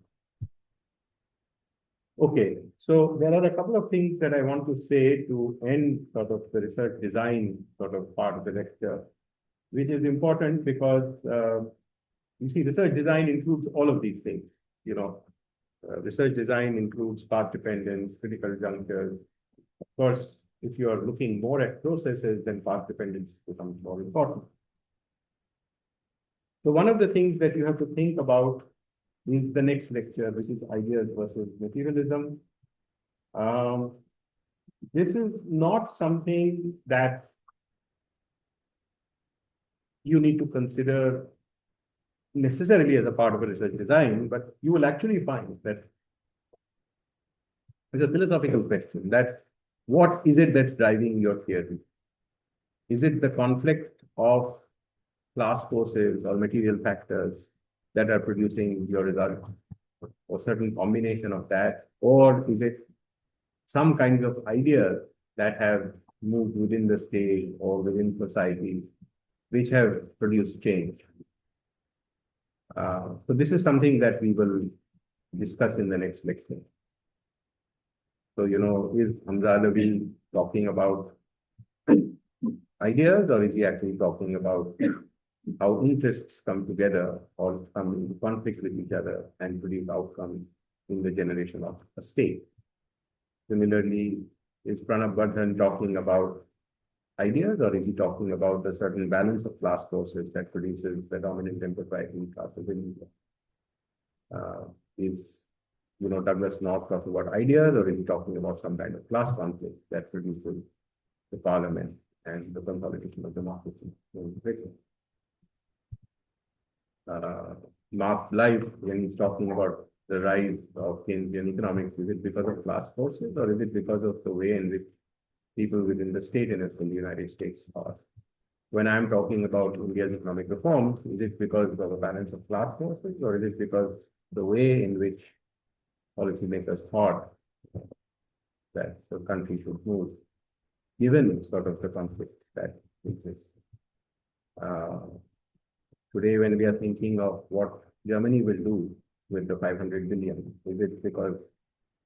A: Okay, so there are a couple of things that I want to say to end sort of the research design sort of part of the lecture, which is important because you see, research design includes all of these things. Research design includes path dependence, critical junctures. Of course, if you are looking more at processes, then path dependence becomes more important. So one of the things that you have to think about is the next lecture, which is ideas versus materialism. This is not something that you need to consider necessarily as a part of a research design, but you will actually find that it's a philosophical question, that what is it that's driving your theory? Is it the conflict of class forces or material factors that are producing your result, or certain combination of that? Or is it some kinds of ideas that have moved within the state or within society, which have produced change? So this is something that we will discuss in the next lecture. So, is Hamza Alavi talking about ideas, or is he actually talking about how interests come together or come into conflict with each other and produce outcomes in the generation of a state? Similarly, is Pranab Bardhan talking about ideas, or is he talking about a certain balance of class forces that produces the dominant and proprietary classes in India? Is Douglas North talking about ideas, or is he talking about some kind of class conflict that produces the parliament and the consolidation of democracy in Britain? Mark Blythe, when he's talking about the rise of Keynesian economics, is it because of class forces, or is it because of the way in which people within the state and in the United States are? When I'm talking about India's economic reforms, is it because of a balance of class forces, or is it because the way in which policymakers thought that the country should move, given sort of the conflict that exists? Today, when we are thinking of what Germany will do with the 500 billion, is it because,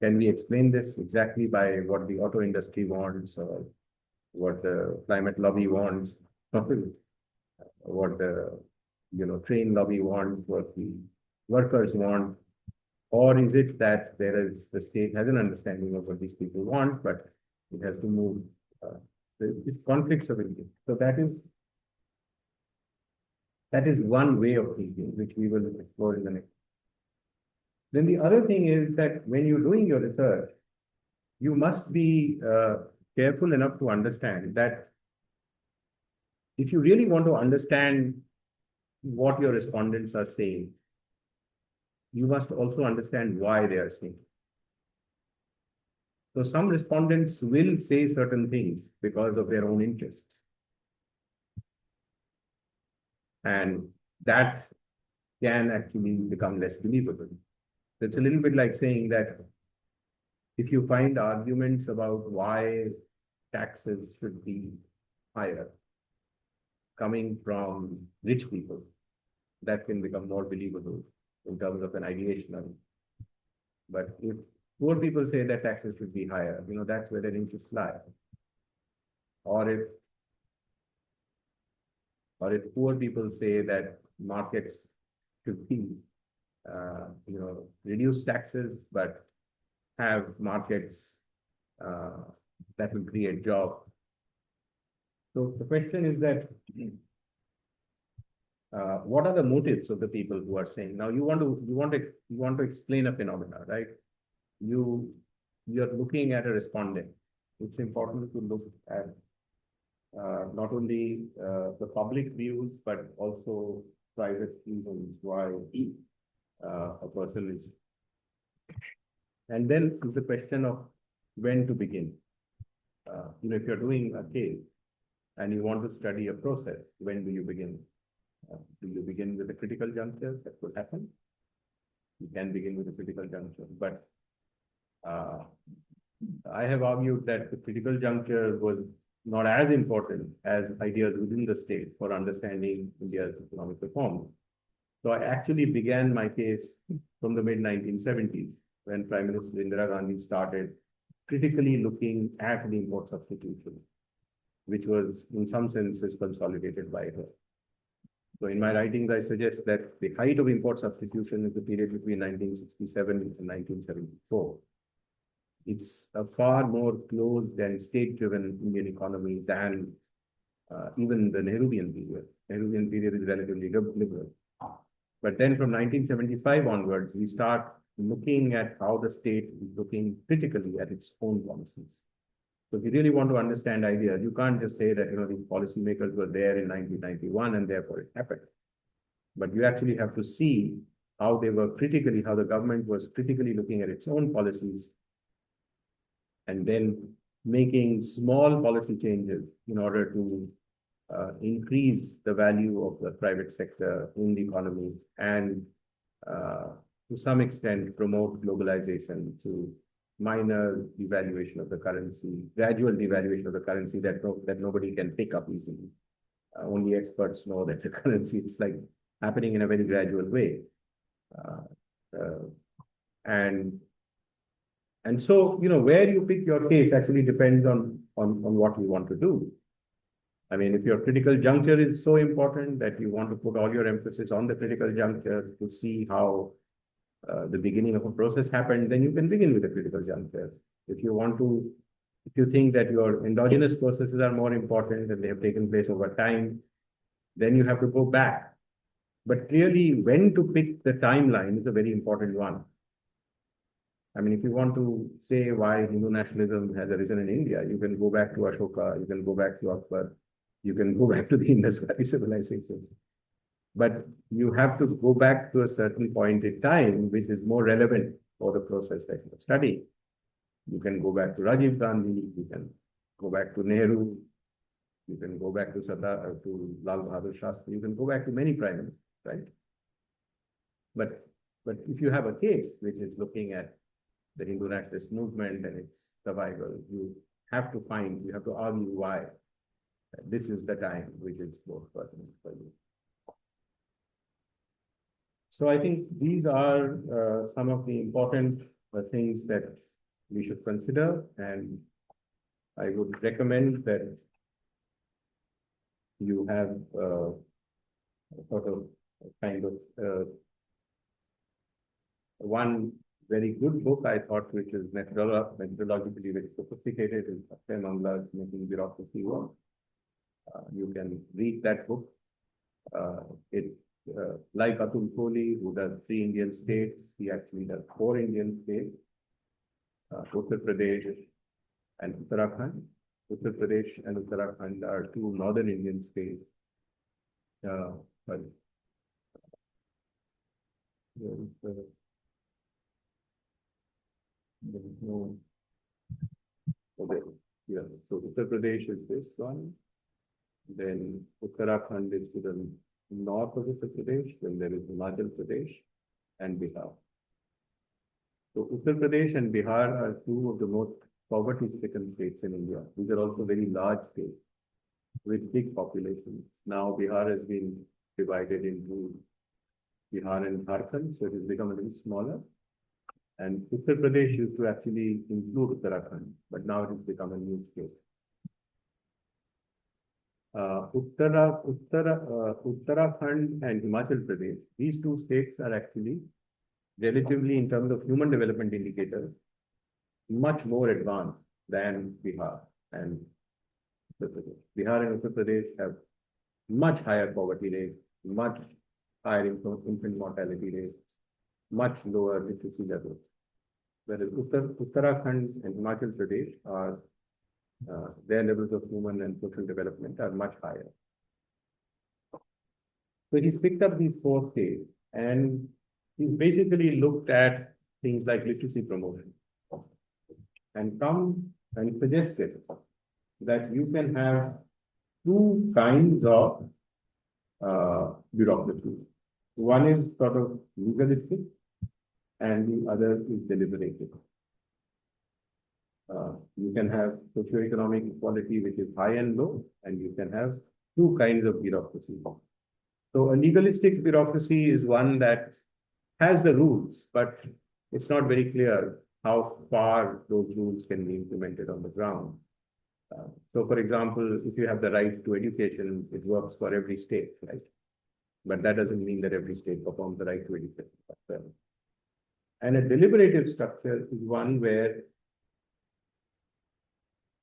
A: can we explain this exactly by what the auto industry wants, or what the climate lobby wants, what the train lobby wants, what the workers want? Or is it that the state has an understanding of what these people want, but it has to move these conflicts of interest? So that is one way of thinking, which we will explore in the next. Then the other thing is that when you're doing your research, you must be careful enough to understand that if you really want to understand what your respondents are saying, you must also understand why they are saying. So some respondents will say certain things because of their own interests. And that can actually become less believable. It's a little bit like saying that if you find arguments about why taxes should be higher coming from rich people, that can become more believable in terms of an ideation. But if poor people say that taxes should be higher, that's where their interests lie. Or if poor people say that markets should be, reduce taxes, but have markets that will create jobs. So the question is that what are the motives of the people who are saying? Now you want to explain a phenomena, right? You're looking at a respondent. It's important to look at not only the public views, but also private reasons why a person is. And then is the question of when to begin. If you're doing a case and you want to study a process, when do you begin? Do you begin with a critical juncture? That could happen. You can begin with a critical juncture, but I have argued that the critical juncture was not as important as ideas within the state for understanding India's economic reform. So I actually began my case from the mid-1970s when Prime Minister Indira Gandhi started critically looking at the import substitution, which was in some senses consolidated by her. So in my writings, I suggest that the height of import substitution is the period between 1967 and 1974. It's a far more closed and state-driven Indian economy than even the Nehruvian period. Nehruvian period is relatively liberal. But then from 1975 onwards, we start looking at how the state is looking critically at its own policies. So if you really want to understand ideas, you can't just say that these policymakers were there in 1991 and therefore it happened. But you actually have to see how the government was critically looking at its own policies and then making small policy changes in order to increase the value of the private sector in the economy and to some extent promote globalization to minor devaluation of the currency, gradual devaluation of the currency that nobody can pick up easily. Only experts know that the currency is like happening in a very gradual way. And so, where you pick your case actually depends on what you want to do. I mean, if your critical juncture is so important that you want to put all your emphasis on the critical juncture to see how the beginning of a process happened, then you can begin with the critical juncture. If you think that your endogenous processes are more important and they have taken place over time, then you have to go back. But clearly, when to pick the timeline is a very important one. I mean, if you want to say why Hindu nationalism has arisen in India, you can go back to Ashoka, you can go back to Akbar, you can go back to the Indus Valley civilization. But you have to go back to a certain point in time, which is more relevant for the process that you study. You can go back to Rajiv Gandhi, you can go back to Nehru, you can go back to Lal Bahadur Shastri, you can go back to many prime ministers, right? But if you have a case which is looking at the Hindu nationalist movement and its survival, you have to argue why this is the time which is most pertinent for you. So I think these are some of the important things that we should consider, and I would recommend that you have sort of kind of one very good book, I thought, which is methodologically very sophisticated, is Akshay Mangla's Making Bureaucracy Work. You can read that book. Like Atul Kohli, who does 3 Indian states, he actually does 4 Indian states, Uttar Pradesh and Uttarakhand. Uttar Pradesh and Uttarakhand are 2 northern Indian states. But there is no. Okay, yeah. So Uttar Pradesh is this one. Then Uttarakhand is to the north of Uttar Pradesh, then there is Himachal Pradesh and Bihar. So Uttar Pradesh and Bihar are two of the most poverty-stricken states in India. These are also very large states with big populations. Now Bihar has been divided into Bihar and Jharkhand, so it has become a little smaller. And Uttar Pradesh used to actually include Uttarakhand, but now it has become a new state. Uttarakhand and Himachal Pradesh, these two states are actually relatively, in terms of human development indicators, much more advanced than Bihar and Uttar Pradesh. Bihar and Uttar Pradesh have much higher poverty rates, much higher infant mortality rates, much lower literacy levels. Whereas Uttarakhand and Himachal Pradesh are their levels of human and social development are much higher. So he's picked up these four states and he's basically looked at things like literacy promotion and come and suggested that you can have two kinds of bureaucracy. One is sort of legalistic and the other is deliberative. You can have socioeconomic equality, which is high and low, and you can have two kinds of bureaucracy. So a legalistic bureaucracy is one that has the rules, but it's not very clear how far those rules can be implemented on the ground. So for example, if you have the right to education, it works for every state, right? But that doesn't mean that every state performs the right to education. And a deliberative structure is one where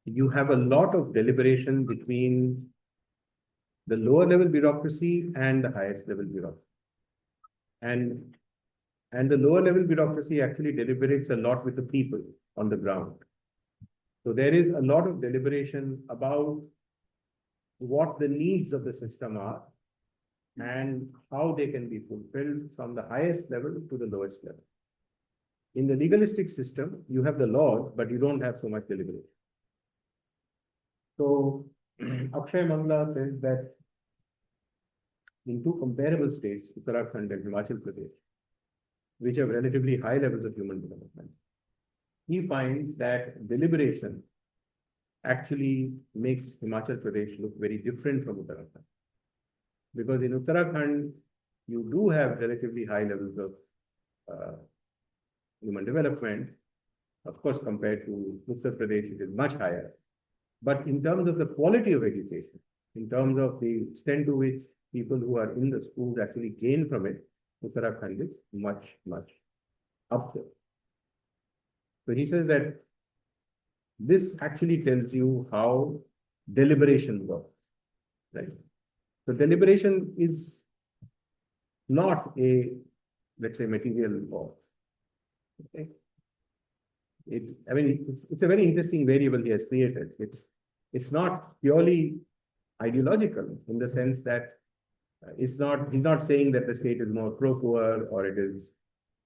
A: you have a lot of deliberation between the lower level bureaucracy and the highest level bureaucracy. And the lower level bureaucracy actually deliberates a lot with the people on the ground. So there is a lot of deliberation about what the needs of the system are and how they can be fulfilled from the highest level to the lowest level. In the legalistic system, you have the laws, but you don't have so much deliberation. So Akshay Mangla says that in two comparable states, Uttarakhand and Himachal Pradesh, which have relatively high levels of human development, he finds that deliberation actually makes Himachal Pradesh look very different from Uttarakhand. Because in Uttarakhand, you do have relatively high levels of human development. Of course, compared to Uttar Pradesh, it is much higher. But in terms of the quality of education, in terms of the extent to which people who are in the schools actually gain from it, Uttarakhand is much, much up there. So he says that this actually tells you how deliberation works, right? So deliberation is not a, let's say, material cause. Okay. It's a very interesting variable he has created. It's not purely ideological in the sense that he's not saying that the state is more pro-poor or it is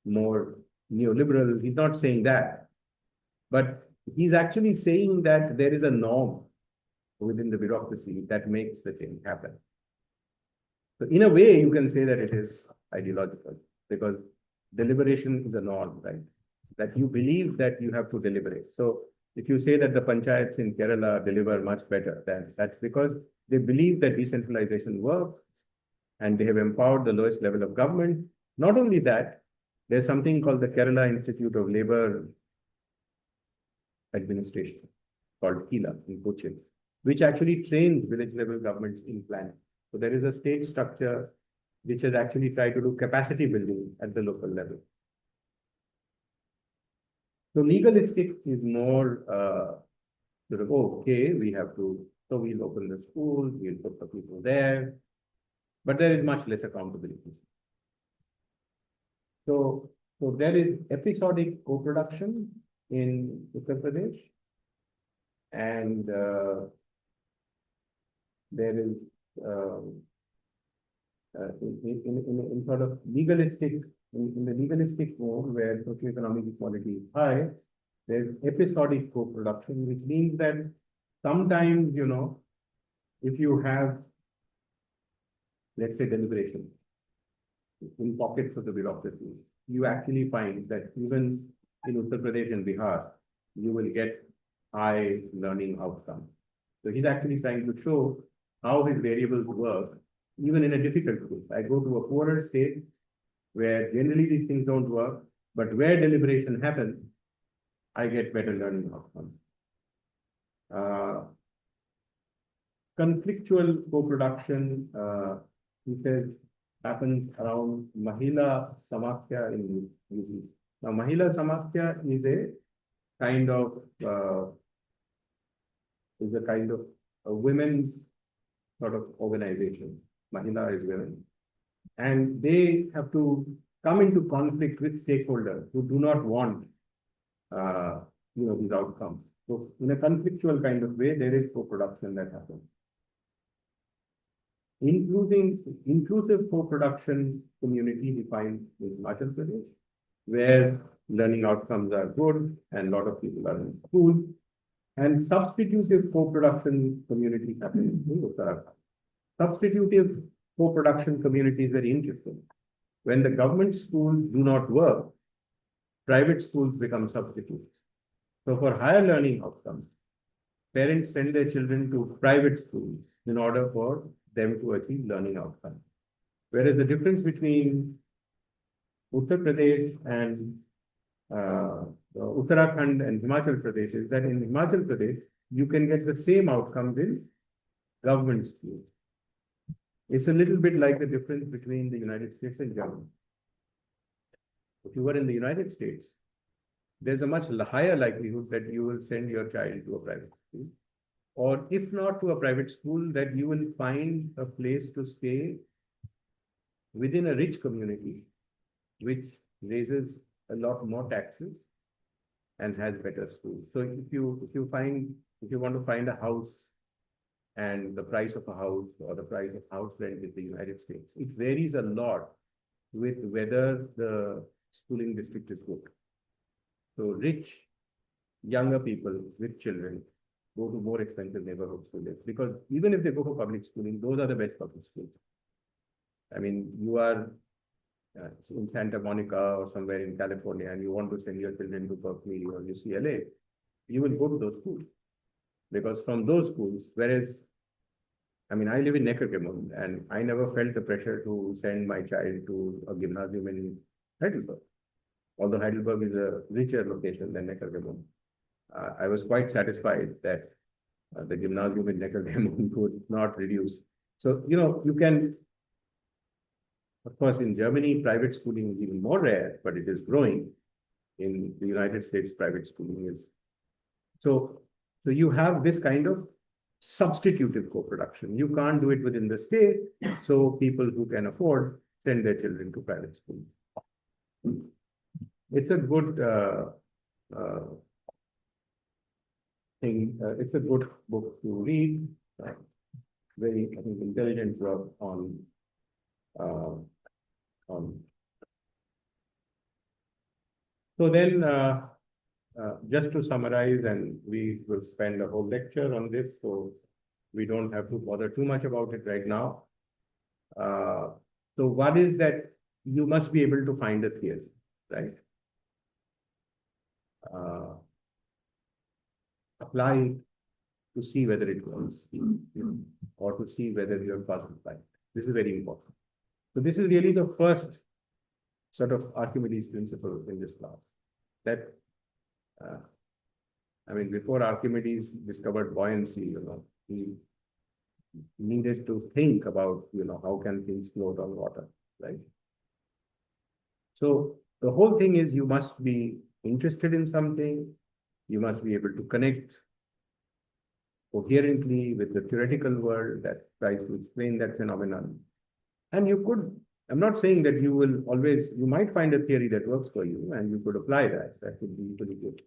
A: more neoliberal. He's not saying that. But he's actually saying that there is a norm within the bureaucracy that makes the thing happen. So in a way, you can say that it is ideological because deliberation is a norm, right? That you believe that you have to deliberate. So if you say that the panchayats in Kerala deliver much better, then that's because they believe that decentralization works and they have empowered the lowest level of government. Not only that, there's something called the Kerala Institute of Labor Administration, called KILA in Cochin, which actually trains village level governments in planning. So there is a state structure which has actually tried to do capacity building at the local level. So legalistic is more sort of, oh, okay, we have to, so we'll open the schools, we'll put the people there, but there is much less accountability. So there is episodic co-production in Uttar Pradesh, and there is in sort of legalistic, in the legalistic mode where socioeconomic equality is high, there's episodic co-production, which means that sometimes, if you have let's say deliberation, in pockets of the bureaucracy, you actually find that even in Uttar Pradesh and Bihar, you will get high learning outcomes. So he's actually trying to show how his variables work, even in a difficult case. I go to a poorer state where generally these things don't work, but where deliberation happens, I get better learning outcomes. Conflictual co-production, he says, happens around Mahila Samakhya in UP. Now, Mahila Samakhya is a kind of a women's sort of organization. Mahila is women, and they have to come into conflict with stakeholders who do not want, these outcomes. So, in a conflictual kind of way, there is co-production that happens. Inclusive co-production community defined in Himachal Pradesh, where learning outcomes are good and a lot of people are in school, and substitutive co-production community happening in Uttarakhand. Substitutive co-production community is very interesting. When the government schools do not work, private schools become substitutes. So for higher learning outcomes, parents send their children to private schools in order for them to achieve learning outcomes. Whereas the difference between Uttar Pradesh and Uttarakhand and Himachal Pradesh is that in Himachal Pradesh, you can get the same outcomes in government schools. It's a little bit like the difference between the United States and Germany. If you were in the United States, there's a much higher likelihood that you will send your child to a private school, or if not to a private school, that you will find a place to stay within a rich community, which raises a lot more taxes and has better schools. So if you want to find a house and the price of a house or the price of house rent in the United States, it varies a lot with whether the schooling district is good. So rich, younger people with children go to more expensive neighborhoods to live, because even if they go for public schooling, those are the best public schools. I mean, you are in Santa Monica or somewhere in California and you want to send your children to Berkeley or UCLA, you will go to those schools. Because from those schools, whereas, I mean, I live in Neckargemund and I never felt the pressure to send my child to a gymnasium in Heidelberg. Although Heidelberg is a richer location than Neckargemund. I was quite satisfied that the gymnasium in Neckargemund would not reduce. So, you can, of course, in Germany, private schooling is even more rare, but it is growing. In the United States, private schooling is. So you have this kind of substitutive co-production. You can't do it within the state, so people who can afford send their children to private schools. It's a good thing. It's a good book to read. Very, I think, intelligent work on. So then, just to summarize, and we will spend a whole lecture on this, so we don't have to bother too much about it right now. So what is that? You must be able to find a theory, right? Apply it to see whether it works, or to see whether you have puzzled by it. This is very important. So this is really the first sort of Archimedes principle in this class. That, I mean, before Archimedes discovered buoyancy, he needed to think about, how can things float on water, right? So the whole thing is you must be interested in something, you must be able to connect coherently with the theoretical world that tries to explain that phenomenon. And you could, I'm not saying that you will always, you might find a theory that works for you and you could apply that. That would be pretty good.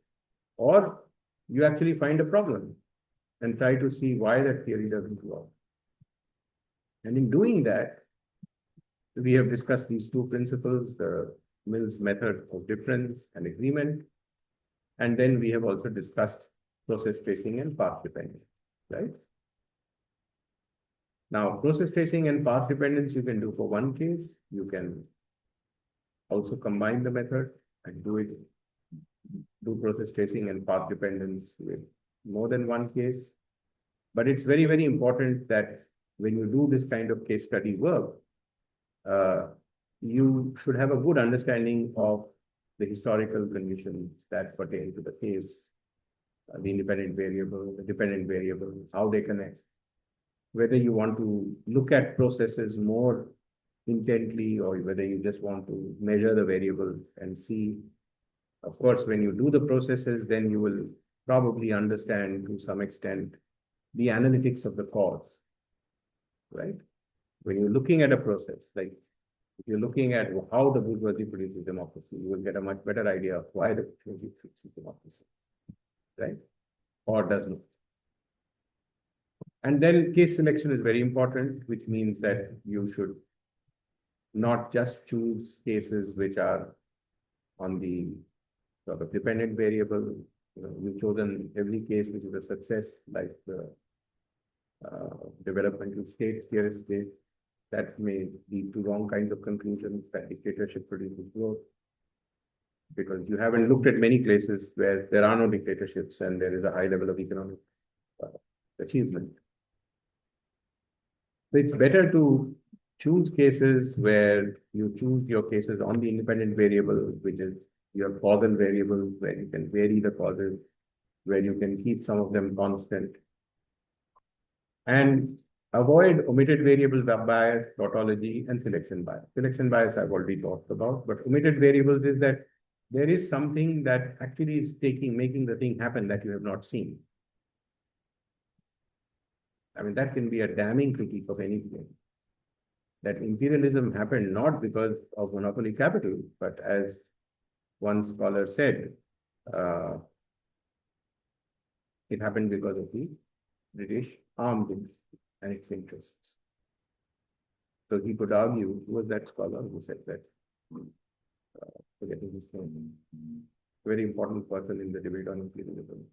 A: Or you actually find a problem and try to see why that theory doesn't work. And in doing that, we have discussed these two principles, the Mill's method of difference and agreement. And then we have also discussed process tracing and path dependence, right? Now, process tracing and path dependence you can do for one case. You can also combine the method and do process tracing and path dependence with more than one case. But it's very, very important that when you do this kind of case study work, you should have a good understanding of the historical conditions that pertain to the case, the independent variable, the dependent variable, how they connect, whether you want to look at processes more intently or whether you just want to measure the variables and see. Of course, when you do the processes, then you will probably understand to some extent the analytics of the cause, right? When you're looking at a process, like if you're looking at how the bourgeoisie produces democracy, you will get a much better idea of why the bourgeoisie produces democracy, right? Or does not. And then case selection is very important, which means that you should not just choose cases which are on the sort of dependent variable. You've chosen every case which is a success, like the developmental state, theorist state, that may lead to wrong kinds of conclusions that dictatorship produces growth. Because you haven't looked at many places where there are no dictatorships and there is a high level of economic achievement. So it's better to choose cases where you choose your cases on the independent variable, which is your causal variable, where you can vary the causes, where you can keep some of them constant. And avoid omitted variable bias, tautology, and selection bias. Selection bias I've already talked about, but omitted variables is that there is something that actually is making the thing happen that you have not seen. I mean, that can be a damning critique of anything. That imperialism happened not because of monopoly capital, but as one scholar said, it happened because of the British armed industry and its interests. So he could argue, who was that scholar who said that? Forgetting his name. Very important person in the debate on imperialism.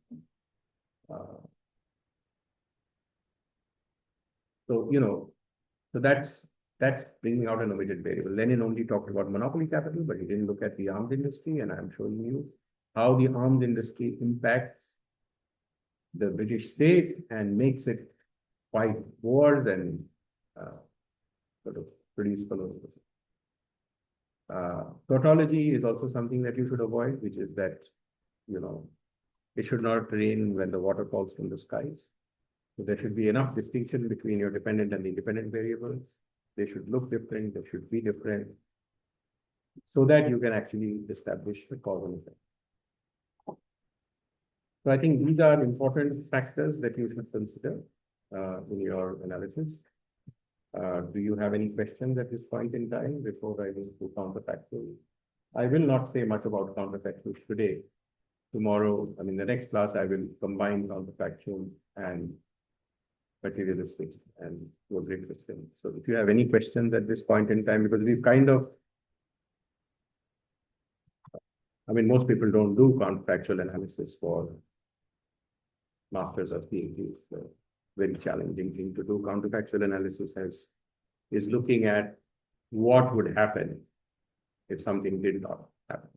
A: So that's bringing out an omitted variable. Lenin only talked about monopoly capital, but he didn't look at the armed industry, and I'm showing you how the armed industry impacts the British state and makes it fight wars and sort of produce colonialism. Tautology is also something that you should avoid, which is that, it should not rain when the water falls from the skies. So there should be enough distinction between your dependent and independent variables. They should look different, they should be different, so that you can actually establish the cause and effect. So I think these are important factors that you should consider in your analysis. Do you have any questions at this point in time before I move to counterfactuals? I will not say much about counterfactuals today. Tomorrow, the next class, I will combine counterfactual and materialistic and was interesting. So if you have any questions at this point in time, because we've kind of, most people don't do counterfactual analysis for masters or PhDs. So very challenging thing to do. Counterfactual analysis is looking at what would happen if something did not happen.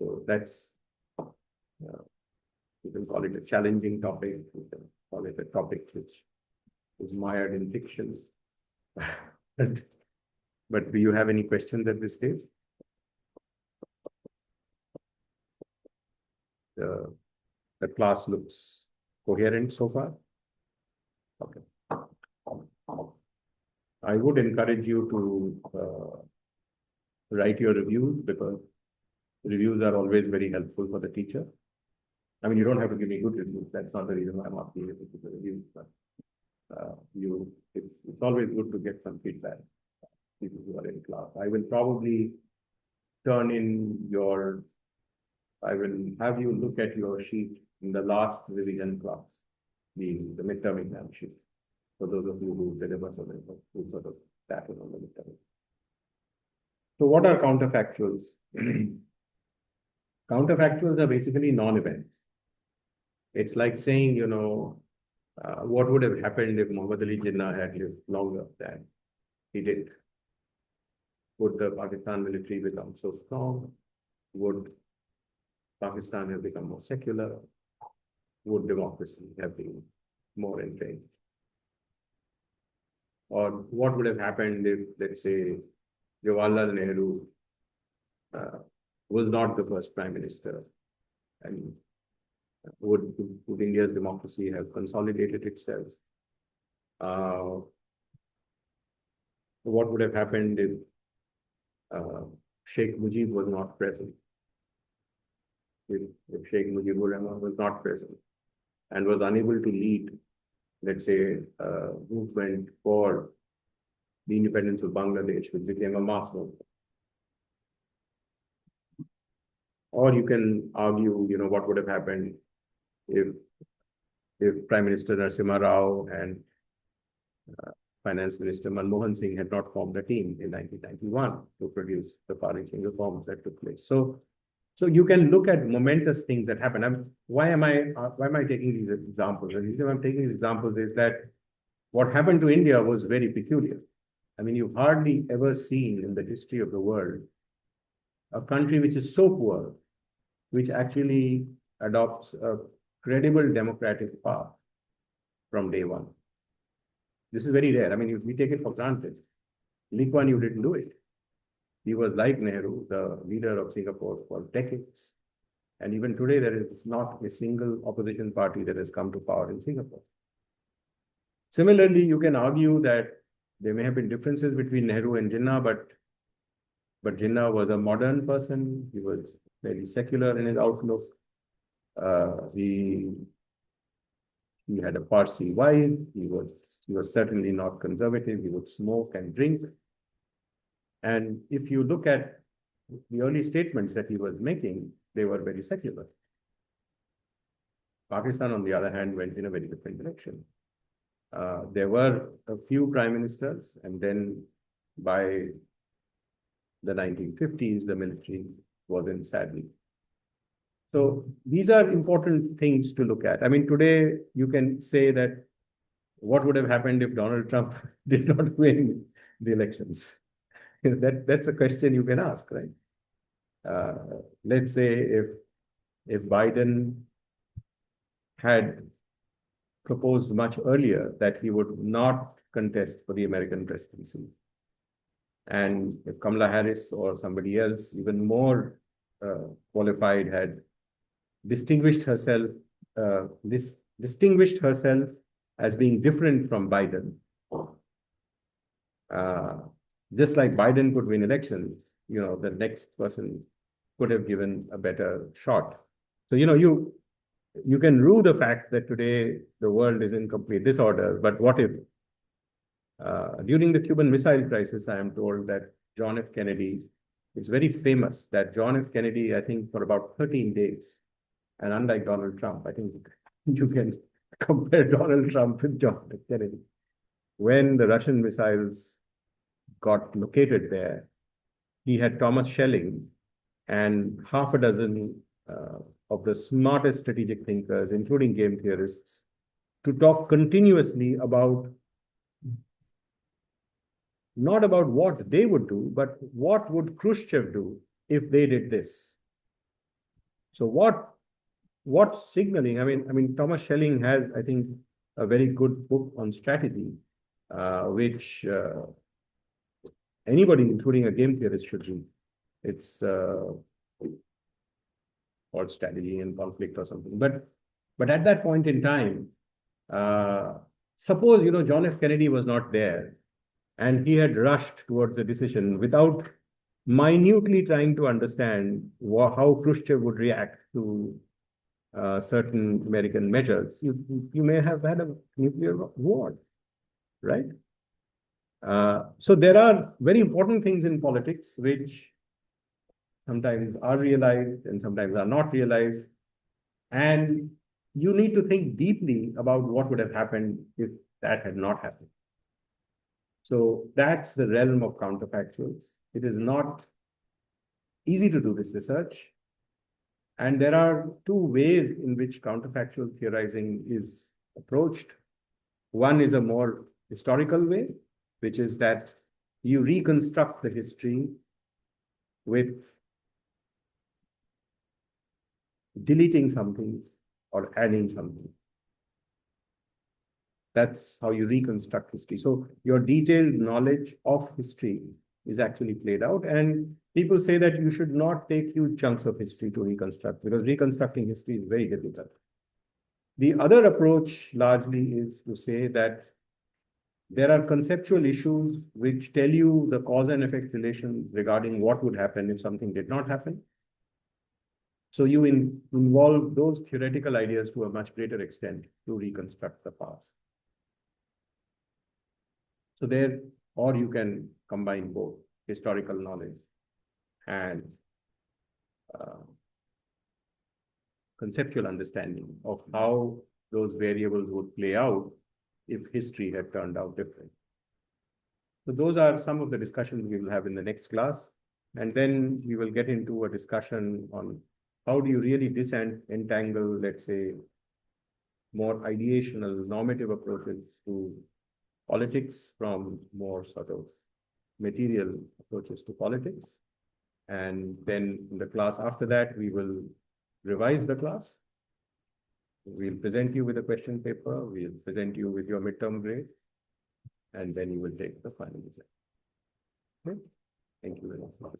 A: So that's, you can call it a challenging topic. You can call it a topic which is mired in fiction. But do you have any questions at this stage? The class looks coherent so far. Okay. I would encourage you to write your reviews, because reviews are always very helpful for the teacher. You don't have to give me good reviews. That's not the reason why I'm asking you to give the reviews. But it's always good to get some feedback. People who are in class, I will probably I will have you look at your sheet in the last revision class, the midterm exam sheet. For those of you who deliver who sort of tackle on the midterm. So what are counterfactuals? Counterfactuals are basically non-events. It's like saying, What would have happened if Muhammad Ali Jinnah had lived longer than he did? Would the Pakistan military become so strong? Would Pakistan have become more secular? Would democracy have been more entrenched? Or what would have happened if, let's say, Jawaharlal Nehru was not the first prime minister? And would India's democracy have consolidated itself? What would have happened if Sheikh Mujib was not present? If Sheikh Mujibur Rahman was not present and was unable to lead, let's say, a movement for the independence of Bangladesh, which became a mass movement. Or you can argue, what would have happened if Prime Minister Narasimha Rao and Finance Minister Manmohan Singh had not formed a team in 1991 to produce the far-reaching reforms that took place. So you can look at momentous things that happen. Why am I taking these examples? The reason I'm taking these examples is that what happened to India was very peculiar. I mean, you've hardly ever seen in the history of the world a country which is so poor, which actually adopts a credible democratic path from day one. This is very rare. I mean, we take it for granted. Lee Kuan Yew didn't do it. He was like Nehru, the leader of Singapore for decades. And even today, there is not a single opposition party that has come to power in Singapore. Similarly, you can argue that there may have been differences between Nehru and Jinnah, but Jinnah was a modern person. He was very secular in his outlook. He had a Parsi wife. He was certainly not conservative. He would smoke and drink. And if you look at the early statements that he was making, they were very secular. Pakistan, on the other hand, went in a very different direction. There were a few prime ministers, and then by the 1950s, the military was in sadly. So these are important things to look at. I mean, today you can say that what would have happened if Donald Trump did not win the elections? That's a question you can ask, right? Let's say if Biden had proposed much earlier that he would not contest for the American presidency, and if Kamala Harris or somebody else even more qualified had distinguished herself as being different from Biden, just like Biden could win elections, the next person could have given a better shot. So, you can rue the fact that today the world is in complete disorder, but what if? During the Cuban Missile Crisis, I am told that John F. Kennedy, it's very famous that John F. Kennedy, I think for about 13 days, and unlike Donald Trump, I think you can compare Donald Trump with John F. Kennedy. When the Russian missiles got located there, he had Thomas Schelling and half a dozen of the smartest strategic thinkers, including game theorists, to talk continuously about not about what they would do, but what would Khrushchev do if they did this. So what signaling? I mean, Thomas Schelling has, I think, a very good book on strategy, which anybody, including a game theorist, should read. It's called Strategy and Conflict or something. But at that point in time, suppose John F. Kennedy was not there, and he had rushed towards a decision without minutely trying to understand how Khrushchev would react to certain American measures. You may have had a nuclear war, right? So there are very important things in politics which sometimes are realized and sometimes are not realized. And you need to think deeply about what would have happened if that had not happened. So that's the realm of counterfactuals. It is not easy to do this research. And there are two ways in which counterfactual theorizing is approached. One is a more historical way, which is that you reconstruct the history with deleting something or adding something. That's how you reconstruct history. So your detailed knowledge of history is actually played out. And people say that you should not take huge chunks of history to reconstruct, because reconstructing history is very difficult. The other approach largely is to say that there are conceptual issues which tell you the cause and effect relation regarding what would happen if something did not happen. So you involve those theoretical ideas to a much greater extent to reconstruct the past. So there, or you can combine both historical knowledge and conceptual understanding of how those variables would play out if history had turned out different. So those are some of the discussions we will have in the next class. And then we will get into a discussion on how do you really disentangle, let's say, more ideational, normative approaches to politics from more sort of material approaches to politics. And then in the class after that, we will revise the class. We'll present you with a question paper. We'll present you with your midterm grade. And then you will take the final exam. Okay? Thank you very much.